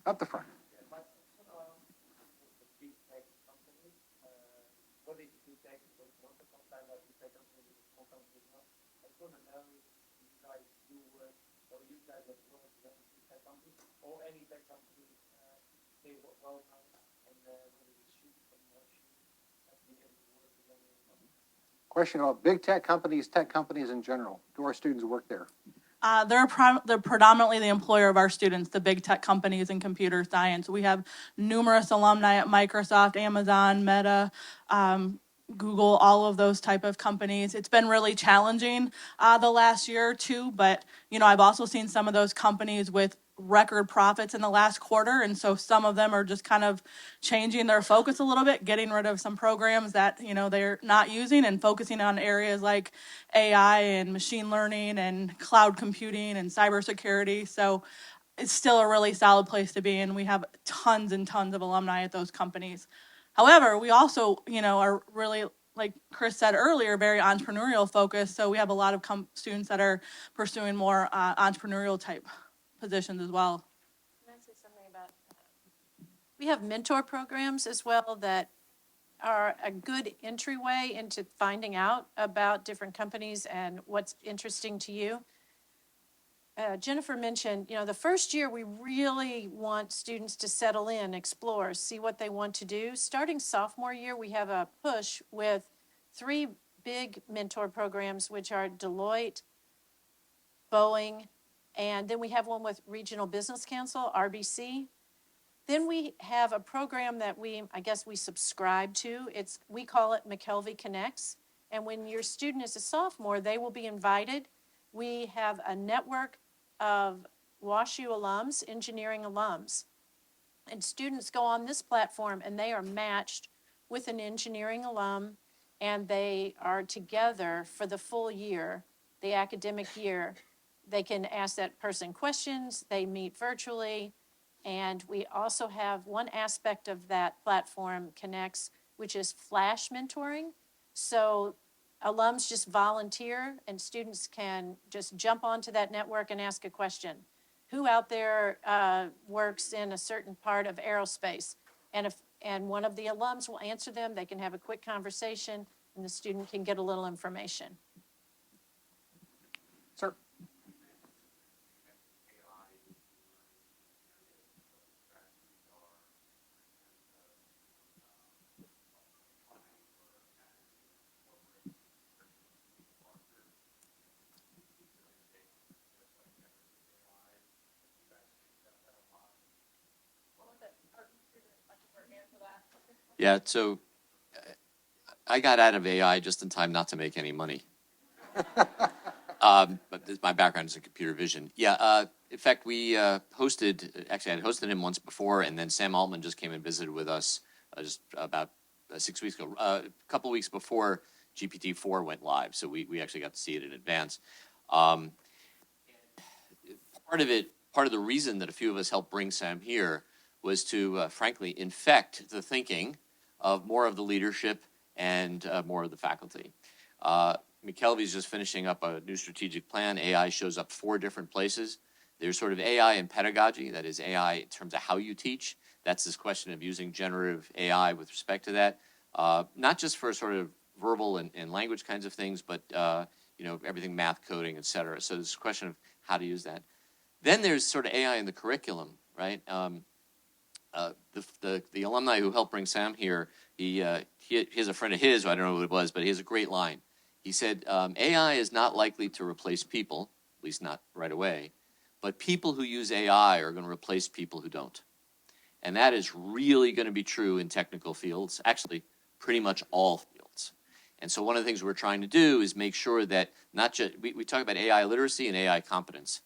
Up the front.
What is big tech? Sometimes I big tech companies, small companies as well. I just want to know if you guys do work, or you guys have worked with big tech companies, or any tech company, they were well known, and whether we shoot or not shoot, being able to work with any company.
Question about big tech companies in general. Do our students work there?
They're predominantly the employer of our students, the big tech companies in computer science. We have numerous alumni at Microsoft, Amazon, Meta, Google, all of those type of companies. It's been really challenging the last year or two, but I've also seen some of those companies with record profits in the last quarter, and so some of them are just kind of changing their focus a little bit, getting rid of some programs that they're not using and focusing on areas like AI and machine learning and cloud computing and cybersecurity. So it's still a really solid place to be, and we have tons and tons of alumni at those companies. However, we also, are really, like Chris said earlier, very entrepreneurial focused. So we have a lot of students that are pursuing more entrepreneurial type positions as well.
Can I say something about, we have mentor programs as well that are a good entryway into finding out about different companies and what's interesting to you. Jennifer mentioned, the first year we really want students to settle in, explore, see what they want to do. Starting sophomore year, we have a push with 3 big mentor programs, which are Deloitte, Boeing, and then we have one with Regional Business Council, RBC. Then we have a program that I guess we subscribe to. We call it McKelvey Connects. And when your student is a sophomore, they will be invited. We have a network of WashU alums, engineering alums. And students go on this platform and they are matched with an engineering alum, and they are together for the full year, the academic year. They can ask that person questions, they meet virtually. And we also have one aspect of that platform connects, which is flash mentoring. So alums just volunteer and students can just jump onto that network and ask a question. Who out there works in a certain part of aerospace? And one of the alums will answer them. They can have a quick conversation and the student can get a little information.
Sir?
Yeah, so I got out of AI just in time not to make any money. But my background is in computer vision. Yeah, in fact, we I had hosted him once before, and then Sam Altman just came and visited with us just about 6 weeks ago, a couple weeks before GPT-4 went live. So we actually got to see it in advance. Part of the reason that a few of us helped bring Sam here was to, frankly, infect the thinking of more of the leadership and more of the faculty. McKelvey's just finishing up a new strategic plan. AI shows up 4 different places. There's sort of AI in pedagogy, that is AI in terms of how you teach. That's this question of using generative AI with respect to that, not just for sort of verbal and language kinds of things, but everything, math, coding, et cetera. So there's a question of how to use that. Then there's sort of AI in the curriculum, right? The alumni who helped bring Sam here, he has a friend of his, who I don't know who it was, but he has a great line. He said, AI is not likely to replace people, at least not right away, but people who use AI are going to replace people who don't. And that is really going to be true in technical fields, actually pretty much all fields. And so one of the things we're trying to do is make sure that not just, we talk about AI literacy and AI competence.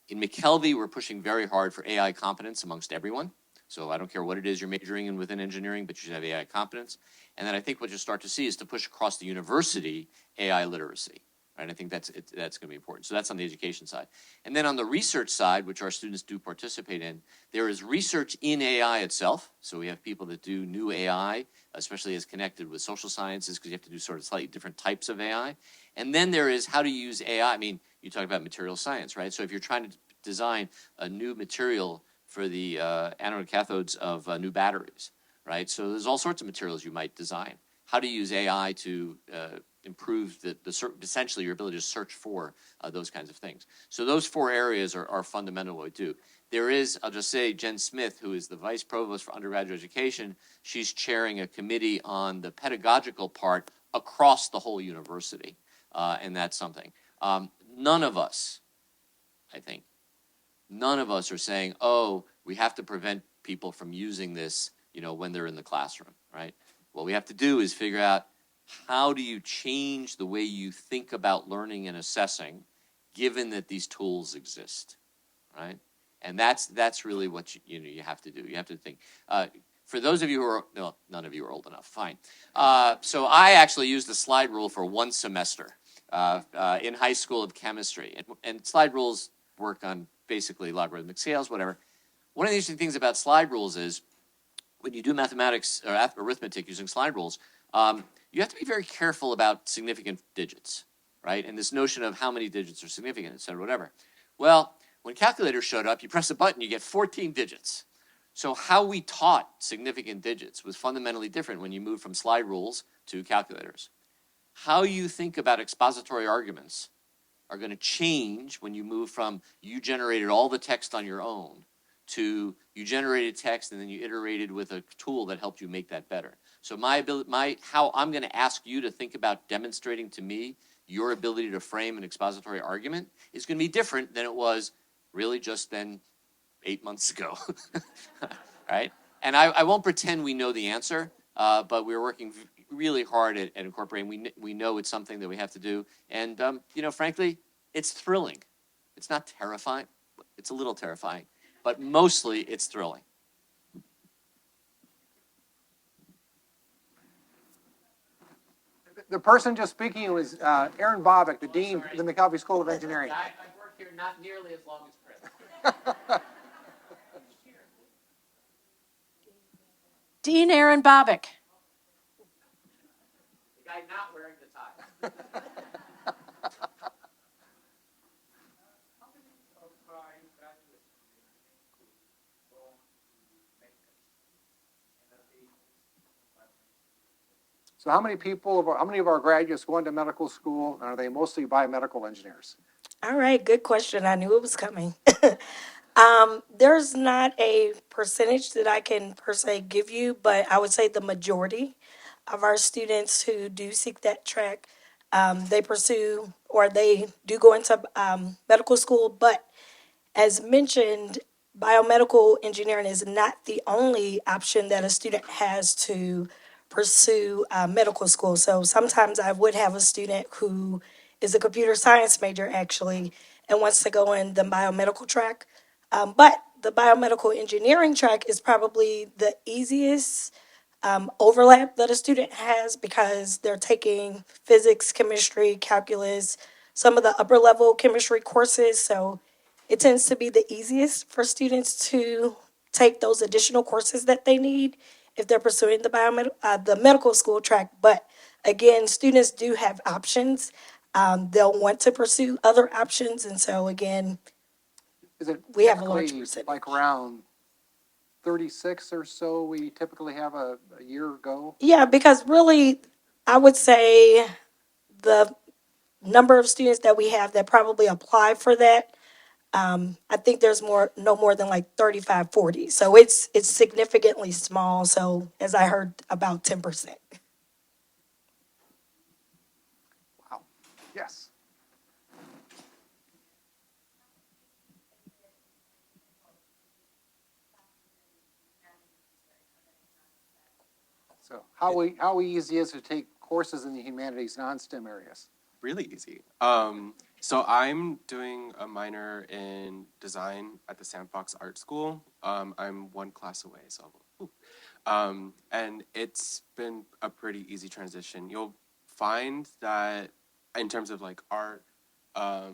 In McKelvey, we're pushing very hard for AI competence amongst everyone. So I don't care what it is you're majoring in within engineering, but you should have AI competence. And then I think what you'll start to see is to push across the university AI literacy. Right? I think that's going to be important. So that's on the education side. And then on the research side, which our students do participate in, there is research in AI itself. So we have people that do new AI, especially as connected with social sciences, because you have to do sort of slightly different types of AI. And then there is how to use AI. I mean, you talk about material science, right? So if you're trying to design a new material for the anode cathodes of new batteries, right? So there's all sorts of materials you might design. How to use AI to improve essentially your ability to search for those kinds of things. So those 4 areas are fundamental what we do. There is, I'll just say, Jen Smith, who is the Vice Provost for Undergraduate Education. She's chairing a committee on the pedagogical part across the whole university, and that's something. None of us, I think, none of us are saying, oh, we have to prevent people from using this, when they're in the classroom, right? What we have to do is figure out how do you change the way you think about learning and assessing, given that these tools exist, right? And that's really what you have to do. You have to think. For those of you who are, no, none of you are old enough, fine. So I actually used the slide rule for one semester in high school of chemistry. And slide rules work on basically logarithmic scales, whatever. One of the interesting things about slide rules is when you do mathematics or arithmetic using slide rules, you have to be very careful about significant digits, right? And this notion of how many digits are significant, et cetera, whatever. Well, when calculators showed up, you press a button, you get 14 digits. So how we taught significant digits was fundamentally different when you moved from slide rules to calculators. How you think about expository arguments are going to change when you move from you generated all the text on your own to you generated text and then you iterated with a tool that helped you make that better. So how I'm going to ask you to think about demonstrating to me your ability to frame an expository argument is going to be different than it was really just then 8 months ago, right? And I won't pretend we know the answer, but we're working really hard at incorporating. We know it's something that we have to do, and frankly, it's thrilling. It's not terrifying. It's a little terrifying, but mostly it's thrilling.
The person just speaking was Aaron Bobick, the dean of the McKelvey School of Engineering.
I've worked here not nearly as long as Chris.
Dean Aaron Bobick.
The guy not wearing the tie.
So how many of our graduates go into medical school, and are they mostly biomedical engineers?
All right, good question. I knew it was coming. There's not a percentage that I can per se give you, but I would say the majority of our students who do seek that track, they pursue or they do go into medical school. But as mentioned, biomedical engineering is not the only option that a student has to pursue medical school. So sometimes I would have a student who is a computer science major actually and wants to go in the biomedical track. But the biomedical engineering track is probably the easiest overlap that a student has because they're taking physics, chemistry, calculus, some of the upper level chemistry courses. So it tends to be the easiest for students to take those additional courses that they need if they're pursuing the medical school track. But again, students do have options. They'll want to pursue other options, and so again,
Is it
we have a large
typically
percentage.
like around 36 or so we typically have a year go?
Yeah, because really, I would say the number of students that we have that probably apply for that, I think there's no more than like 35, 40. So it's significantly small. So as I heard, about 10%.
Wow. Yes. So how easy is it to take courses in the humanities, non-STEM areas?
Really easy. So I'm doing a minor in design at the Sandfox Art School. I'm one class away, so and it's been a pretty easy transition. You'll find that in terms of like art, I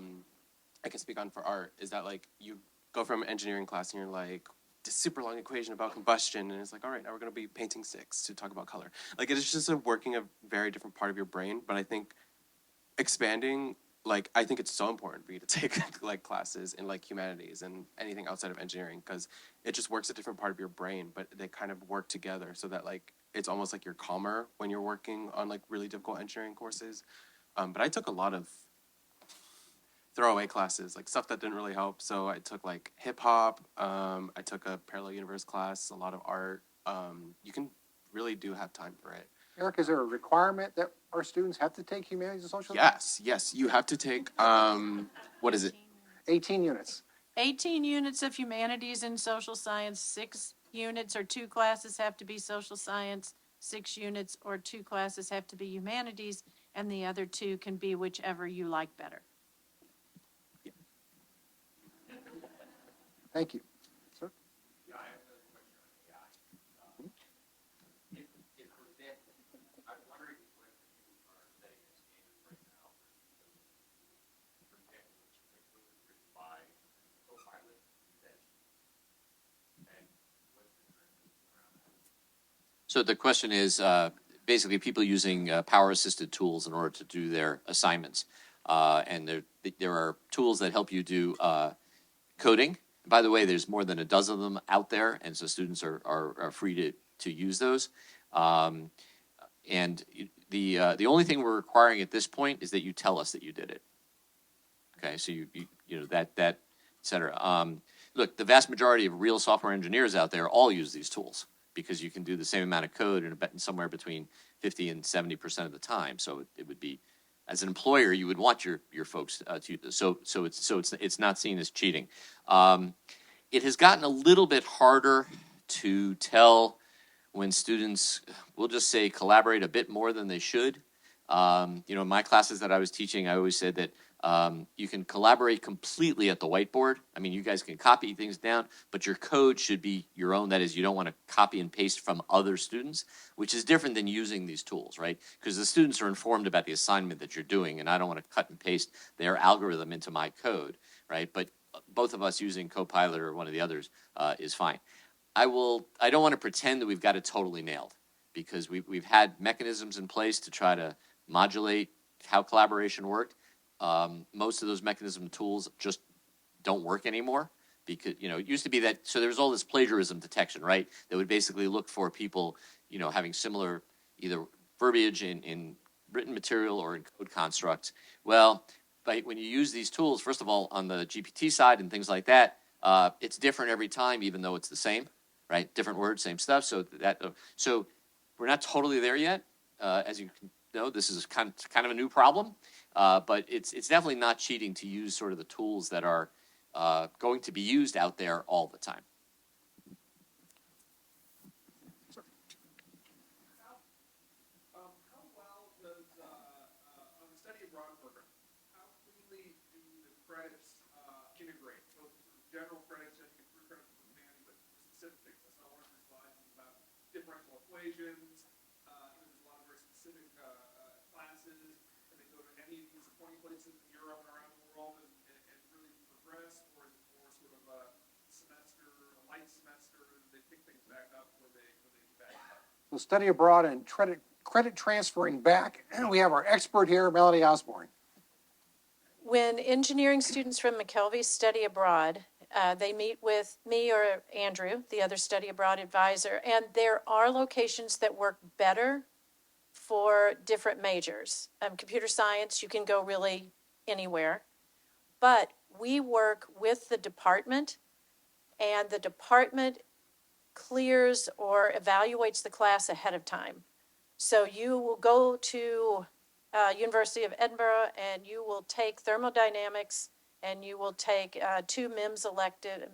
can speak on for art, is that like you go from engineering class and you're like, this super long equation about combustion, and it's like, all right, now we're going to be painting sticks to talk about color. Like it's just working a very different part of your brain, but I think expanding, like I think it's so important for you to take like classes in like humanities and anything outside of engineering, because it just works a different part of your brain, but they kind of work together so that like it's almost like you're calmer when you're working on like really difficult engineering courses. But I took a lot of throwaway classes, like stuff that didn't really help. So I took like hip hop, I took a parallel universe class, a lot of art. You can really do have time for it.
Eric, is there a requirement that our students have to take humanities and social science?
Yes, you have to take, what is it?
18 units.
18 units of humanities and social science, 6 units or 2 classes have to be social science, 6 units or 2 classes have to be humanities, and the other 2 can be whichever you like better.
Thank you. Sir?
So the question is basically people using power-assisted tools in order to do their assignments. And there are tools that help you do coding. By the way, there's more than a dozen of them out there, and so students are free to use those. And the only thing we're requiring at this point is that you tell us that you did it. Okay, so you know that et cetera. Look, the vast majority of real software engineers out there all use these tools because you can do the same amount of code in somewhere between 50 and 70% of the time. So it would be, as an employer, you would want your folks to use this. So it's not seen as cheating. It has gotten a little bit harder to tell when students, we'll just say, collaborate a bit more than they should. In my classes that I was teaching, I always said that you can collaborate completely at the whiteboard. I mean, you guys can copy things down, but your code should be your own. That is, you don't want to copy and paste from other students, which is different than using these tools, right? Because the students are informed about the assignment that you're doing, and I don't want to cut and paste their algorithm into my code, right? But both of us using Copilot or one of the others is fine. I don't want to pretend that we've got it totally nailed, because we've had mechanisms in place to try to modulate how collaboration worked. Most of those mechanism tools just don't work anymore because, it used to be that, so there's all this plagiarism detection, right? That would basically look for people, having similar either verbiage in written material or in code constructs. Well, when you use these tools, first of all, on the GPT side and things like that, it's different every time, even though it's the same, right? Different words, same stuff. So we're not totally there yet. As you know, this is kind of a new problem, but it's definitely not cheating to use sort of the tools that are going to be used out there all the time.
How well does, on the study abroad program, how cleanly do the credits integrate? Both general credits, I think 3 credits for humanity, but specific things. I saw one of your slides about differential equations. There's a lot of very specific classes, and they go to any of these 20 places in Europe and around the world and really progress, or is it more sort of a light semester, they pick things back up where they back up?
So study abroad and credit transferring back. And we have our expert here, Melanie Osborne.
When engineering students from McKelvey study abroad, they meet with me or Andrew, the other study abroad advisor, and there are locations that work better for different majors. Computer science, you can go really anywhere, but we work with the department, and the department clears or evaluates the class ahead of time. So you will go to University of Edinburgh and you will take thermodynamics and you will take 2 MIMS elective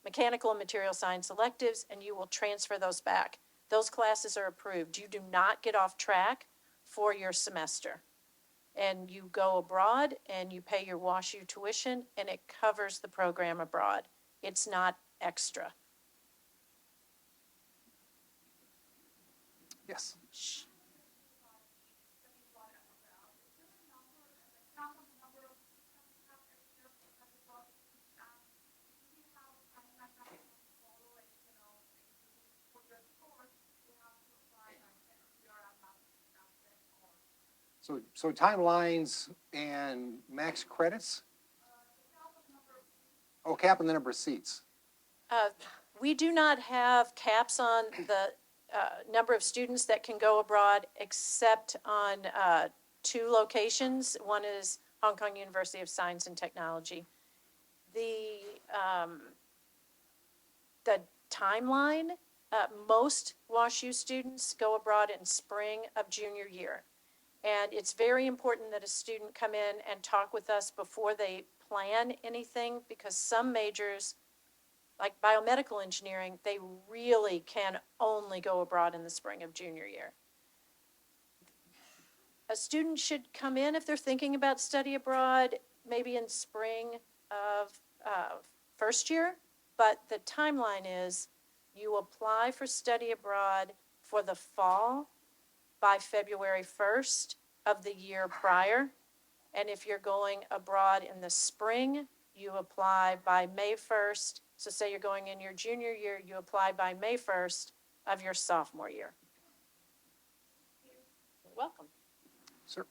mechanical and material science electives, and you will transfer those back. Those classes are approved. You do not get off track for your semester. And you go abroad and you pay your WashU tuition and it covers the program abroad. It's not extra.
Yes. So timelines and max credits? Oh, cap on the number of seats.
We do not have caps on the number of students that can go abroad, except on 2 locations. One is Hong Kong University of Science and Technology. The timeline, most WashU students go abroad in spring of junior year. And it's very important that a student come in and talk with us before they plan anything, because some majors like biomedical engineering, they really can only go abroad in the spring of junior year. A student should come in if they're thinking about study abroad, maybe in spring of first year, but the timeline is you apply for study abroad for the fall by February 1st of the year prior. And if you're going abroad in the spring, you apply by May 1st. So say you're going in your junior year, you apply by May 1st of your sophomore year. You're welcome.
Sir?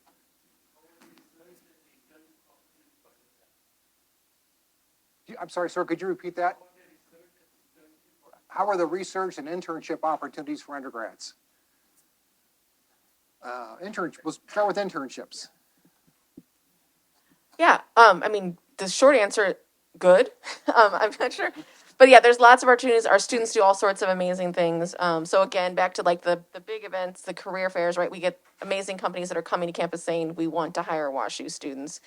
I'm sorry, sir, could you repeat that? How are the research and internship opportunities for undergrads? We'll start with internships.
Yeah, I mean, the short answer, good. I'm not sure. But yeah, there's lots of opportunities. Our students do all sorts of amazing things. So again, back to like the big events, the career fairs, right? We get amazing companies that are coming to campus saying, we want to hire WashU students.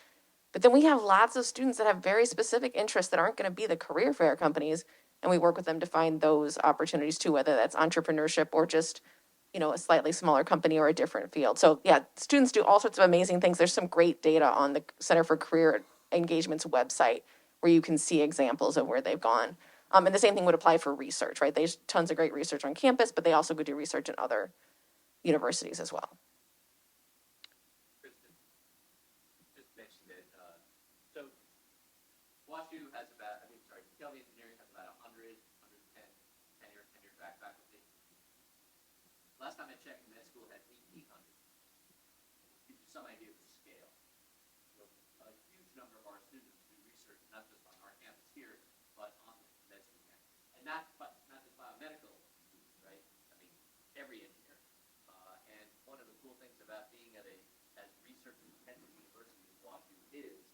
But then we have lots of students that have very specific interests that aren't going to be the career fair companies. And we work with them to find those opportunities too, whether that's entrepreneurship or just, you know, a slightly smaller company or a different field. So yeah, students do all sorts of amazing things. There's some great data on the Center for Career Engagement's website where you can see examples of where they've gone. And the same thing would apply for research, right? There's tons of great research on campus, but they also go do research in other universities as well.
Kristen just mentioned it. So WashU has about, McKelvey Engineering has about 100, 110 tenure track faculty. Last time I checked, med school had 1,800. Gives you some idea of the scale. So a huge number of our students do research, not just on our campus here, but on the med school campus. And not just biomedical students, right? I mean, every engineer. And one of the cool things about being at as research-intensive university as WashU is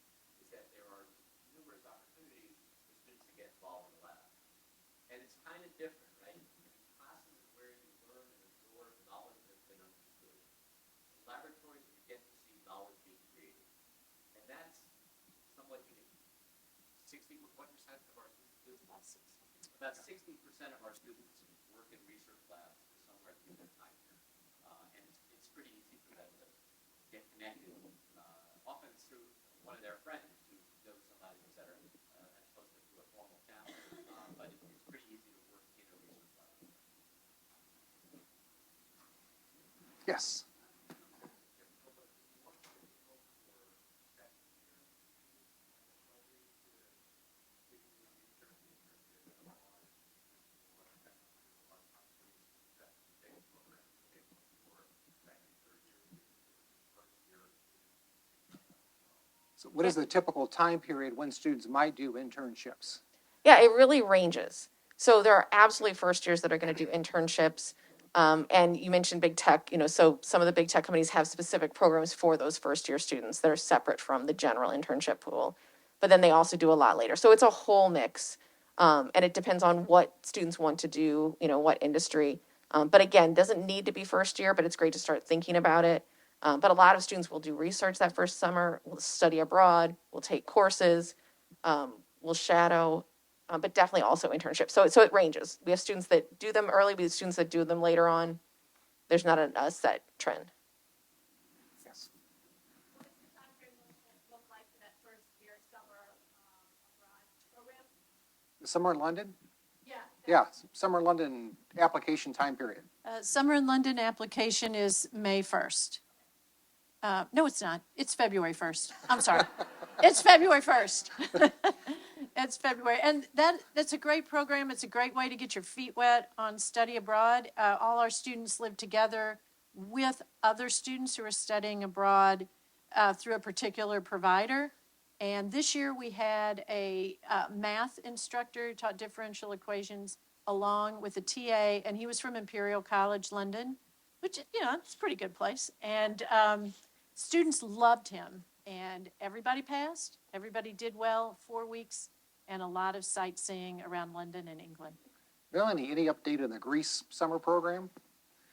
that there are numerous opportunities for students to get involved in the lab. And it's kind of different, right? Classes is where you learn and absorb knowledge that's been understood. In laboratories, you get to see knowledge being created. And that's somewhat unique. what percent of our students do? About 60% of our students work in research labs somewhere through their time here. And it's pretty easy for them to get connected. Often it's through one of their friends who knows somebody, et cetera, as opposed to through a formal channel. But it's pretty easy to work in a research lab.
Yes. So what is the typical time period when students might do internships?
Yeah, it really ranges. So there are absolutely first years that are going to do internships. And you mentioned big tech, you know, so some of the big tech companies have specific programs for those first year students that are separate from the general internship pool. But then they also do a lot later. So it's a whole mix. And it depends on what students want to do, you know, what industry. But again, doesn't need to be first year, but it's great to start thinking about it. But a lot of students will do research that first summer, will study abroad, will take courses, will shadow, but definitely also internships. So it ranges. We have students that do them early, we have students that do them later on. There's not a set trend.
Yes.
What does the timeframe look like for that first year summer abroad program?
The Summer in London?
Yeah.
Yeah, Summer in London application time period.
Summer in London application is May 1st. No, it's not. It's February 1st. I'm sorry. It's February 1st. It's February. And that's a great program. It's a great way to get your feet wet on study abroad. All our students live together with other students who are studying abroad through a particular provider. And this year we had a math instructor who taught differential equations along with a TA, and he was from Imperial College London, which, you know, it's a pretty good place. And students loved him, and everybody passed. Everybody did well, 4 weeks, and a lot of sightseeing around London and England.
Melanie, any update on the Greece summer program?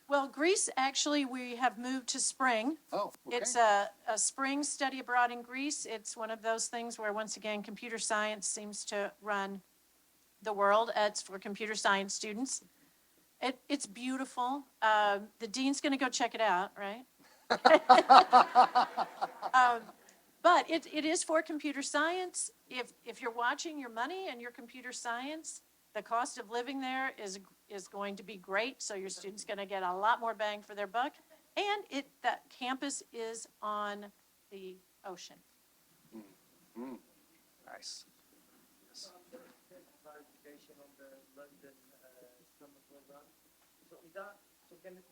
Well, Greece, actually, we have moved to spring.
Oh, okay.
It's a spring study abroad in Greece. It's one of those things where, once again, computer science seems to run the world. It's for computer science students. It's beautiful. The dean's going to go check it out, right? But it is for computer science. If you're watching your money and your computer science, the cost of living there is going to be great. So your student's going to get a lot more bang for their buck. And that campus is on the ocean.
Nice.
Clarification on the London summer program. So is that, so can it,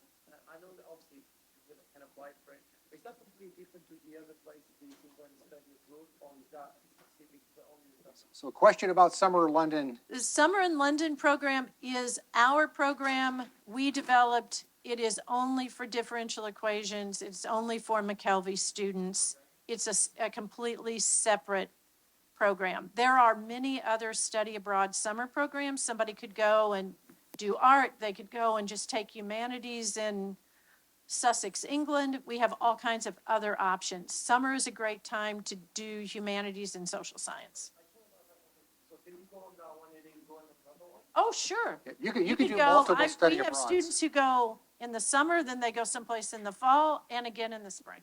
I know that obviously you can apply for it, but is that completely different to the other places that you can go and study abroad, or is that specific to only the summer?
So a question about Summer London.
The Summer in London program is our program we developed. It is only for differential equations. It's only for McKelvey students. It's a completely separate program. There are many other study abroad summer programs. Somebody could go and do art. They could go and just take humanities in Sussex, England. We have all kinds of other options. Summer is a great time to do humanities and social science.
So can you go on that one and then go on another one?
Oh, sure.
You can do
go.
multiple study
We have
abroads.
students who go in the summer, then they go someplace in the fall, and again in the spring.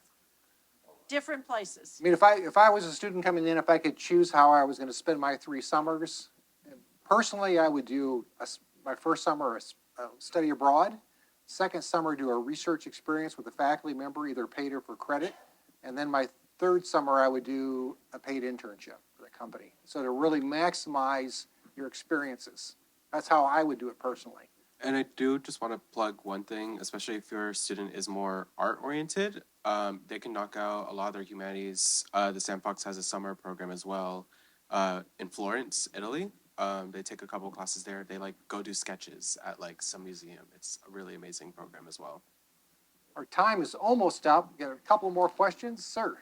Different places.
I mean, if I was a student coming in, if I could choose how I was going to spend my 3 summers, personally, I would do my first summer a study abroad, second summer do a research experience with a faculty member, either paid or for credit, and then my third summer I would do a paid internship with a company. So to really maximize your experiences, that's how I would do it personally.
And I do just want to plug one thing, especially if your student is more art-oriented. They can knock out a lot of their humanities. The Sandfox has a summer program as well in Florence, Italy. They take a couple classes there. They go do sketches at some museum. It's a really amazing program as well.
Our time is almost up. We got a couple more questions, sir.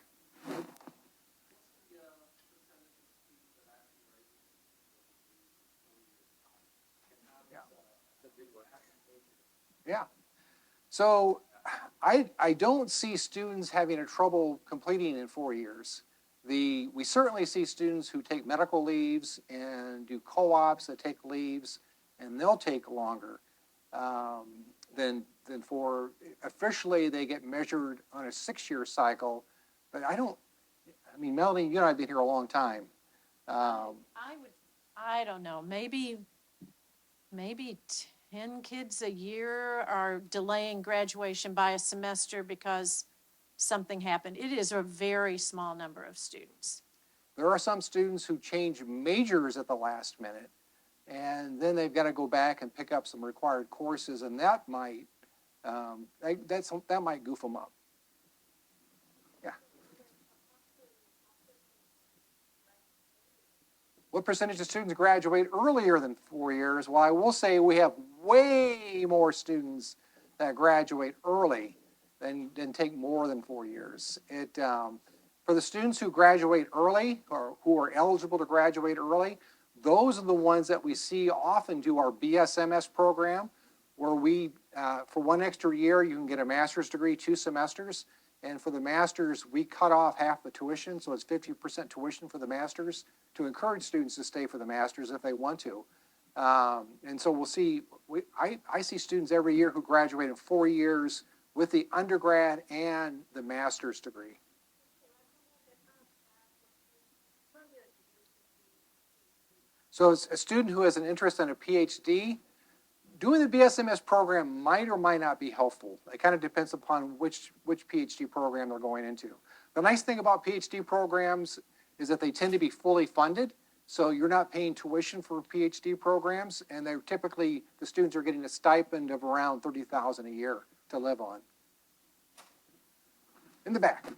Yeah. So I don't see students having a trouble completing in 4 years. We certainly see students who take medical leaves and do co-ops that take leaves, and they'll take longer than for officially they get measured on a 6-year cycle. But I mean, Melanie, you and I have been here a long time.
I don't know, maybe 10 kids a year are delaying graduation by a semester because something happened. It is a very small number of students.
There are some students who change majors at the last minute, and then they've got to go back and pick up some required courses, and that might goof them up. Yeah. What percentage of students graduate earlier than 4 years? Well, I will say we have way more students that graduate early than take more than 4 years. For the students who graduate early or who are eligible to graduate early, those are the ones that we see often do our BSMS program, where we, for 1 extra year, you can get a master's degree, 2 semesters. And for the master's, we cut off half the tuition, so it's 50% tuition for the master's to encourage students to stay for the master's if they want to. And so we'll see, I see students every year who graduate in 4 years with the undergrad and the master's degree. So as a student who has an interest in a PhD, doing the BSMS program might or might not be helpful. It kind of depends upon which PhD program they're going into. The nice thing about PhD programs is that they tend to be fully funded, so you're not paying tuition for PhD programs, and they're typically, the students are getting a stipend of around $30,000 a year to live on. In the back.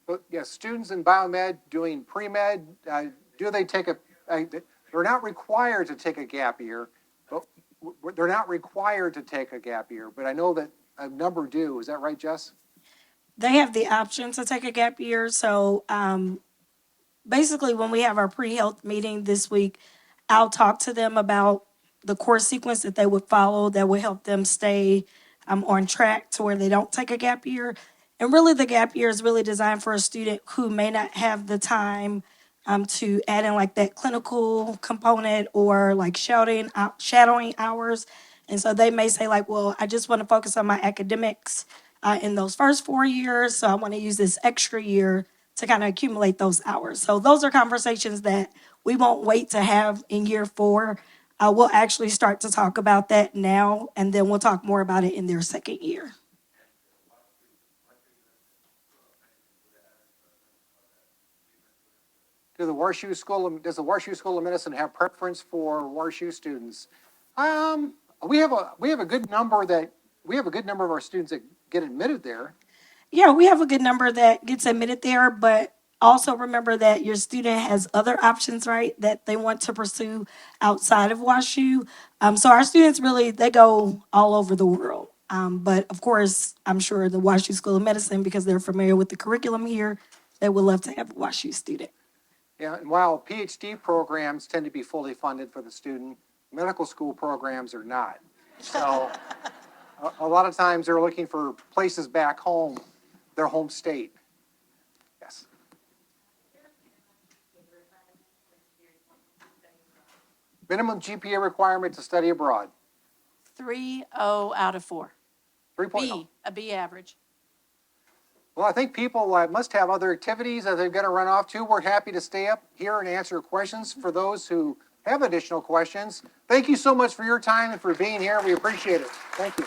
But yes, students in biomed doing pre-med, do they take they're not required to take a gap year, but they're not required to take a gap year, but I know that a number do. Is that right, Jess?
They have the option to take a gap year. So basically, when we have our pre-health meeting this week, I'll talk to them about the course sequence that they would follow that would help them stay on track to where they don't take a gap year. And really, the gap year is really designed for a student who may not have the time to add in like that clinical component or like shadowing hours. And so they may say like, well, I just want to focus on my academics in those first 4 years. So I want to use this extra year to kind of accumulate those hours. So those are conversations that we won't wait to have in year 4. We'll actually start to talk about that now, and then we'll talk more about it in their second year.
Does the Warshu School of Medicine have preference for Warshu students? We have a good number of our students that get admitted there.
Yeah, we have a good number that gets admitted there, but also remember that your student has other options, right, that they want to pursue outside of WashU. So our students really, they go all over the world. But of course, I'm sure the WashU School of Medicine, because they're familiar with the curriculum here, they would love to have a WashU student.
Yeah, and while PhD programs tend to be fully funded for the student, medical school programs are not. So a lot of times they're looking for places back home, their home state. Yes. Minimum GPA requirement to study abroad,
3.0 out of 4.
3.0.
A B average.
Well, I think people must have other activities that they're going to run off to. We're happy to stay up here and answer questions for those who have additional questions. Thank you so much for your time and for being here. We appreciate it. Thank you.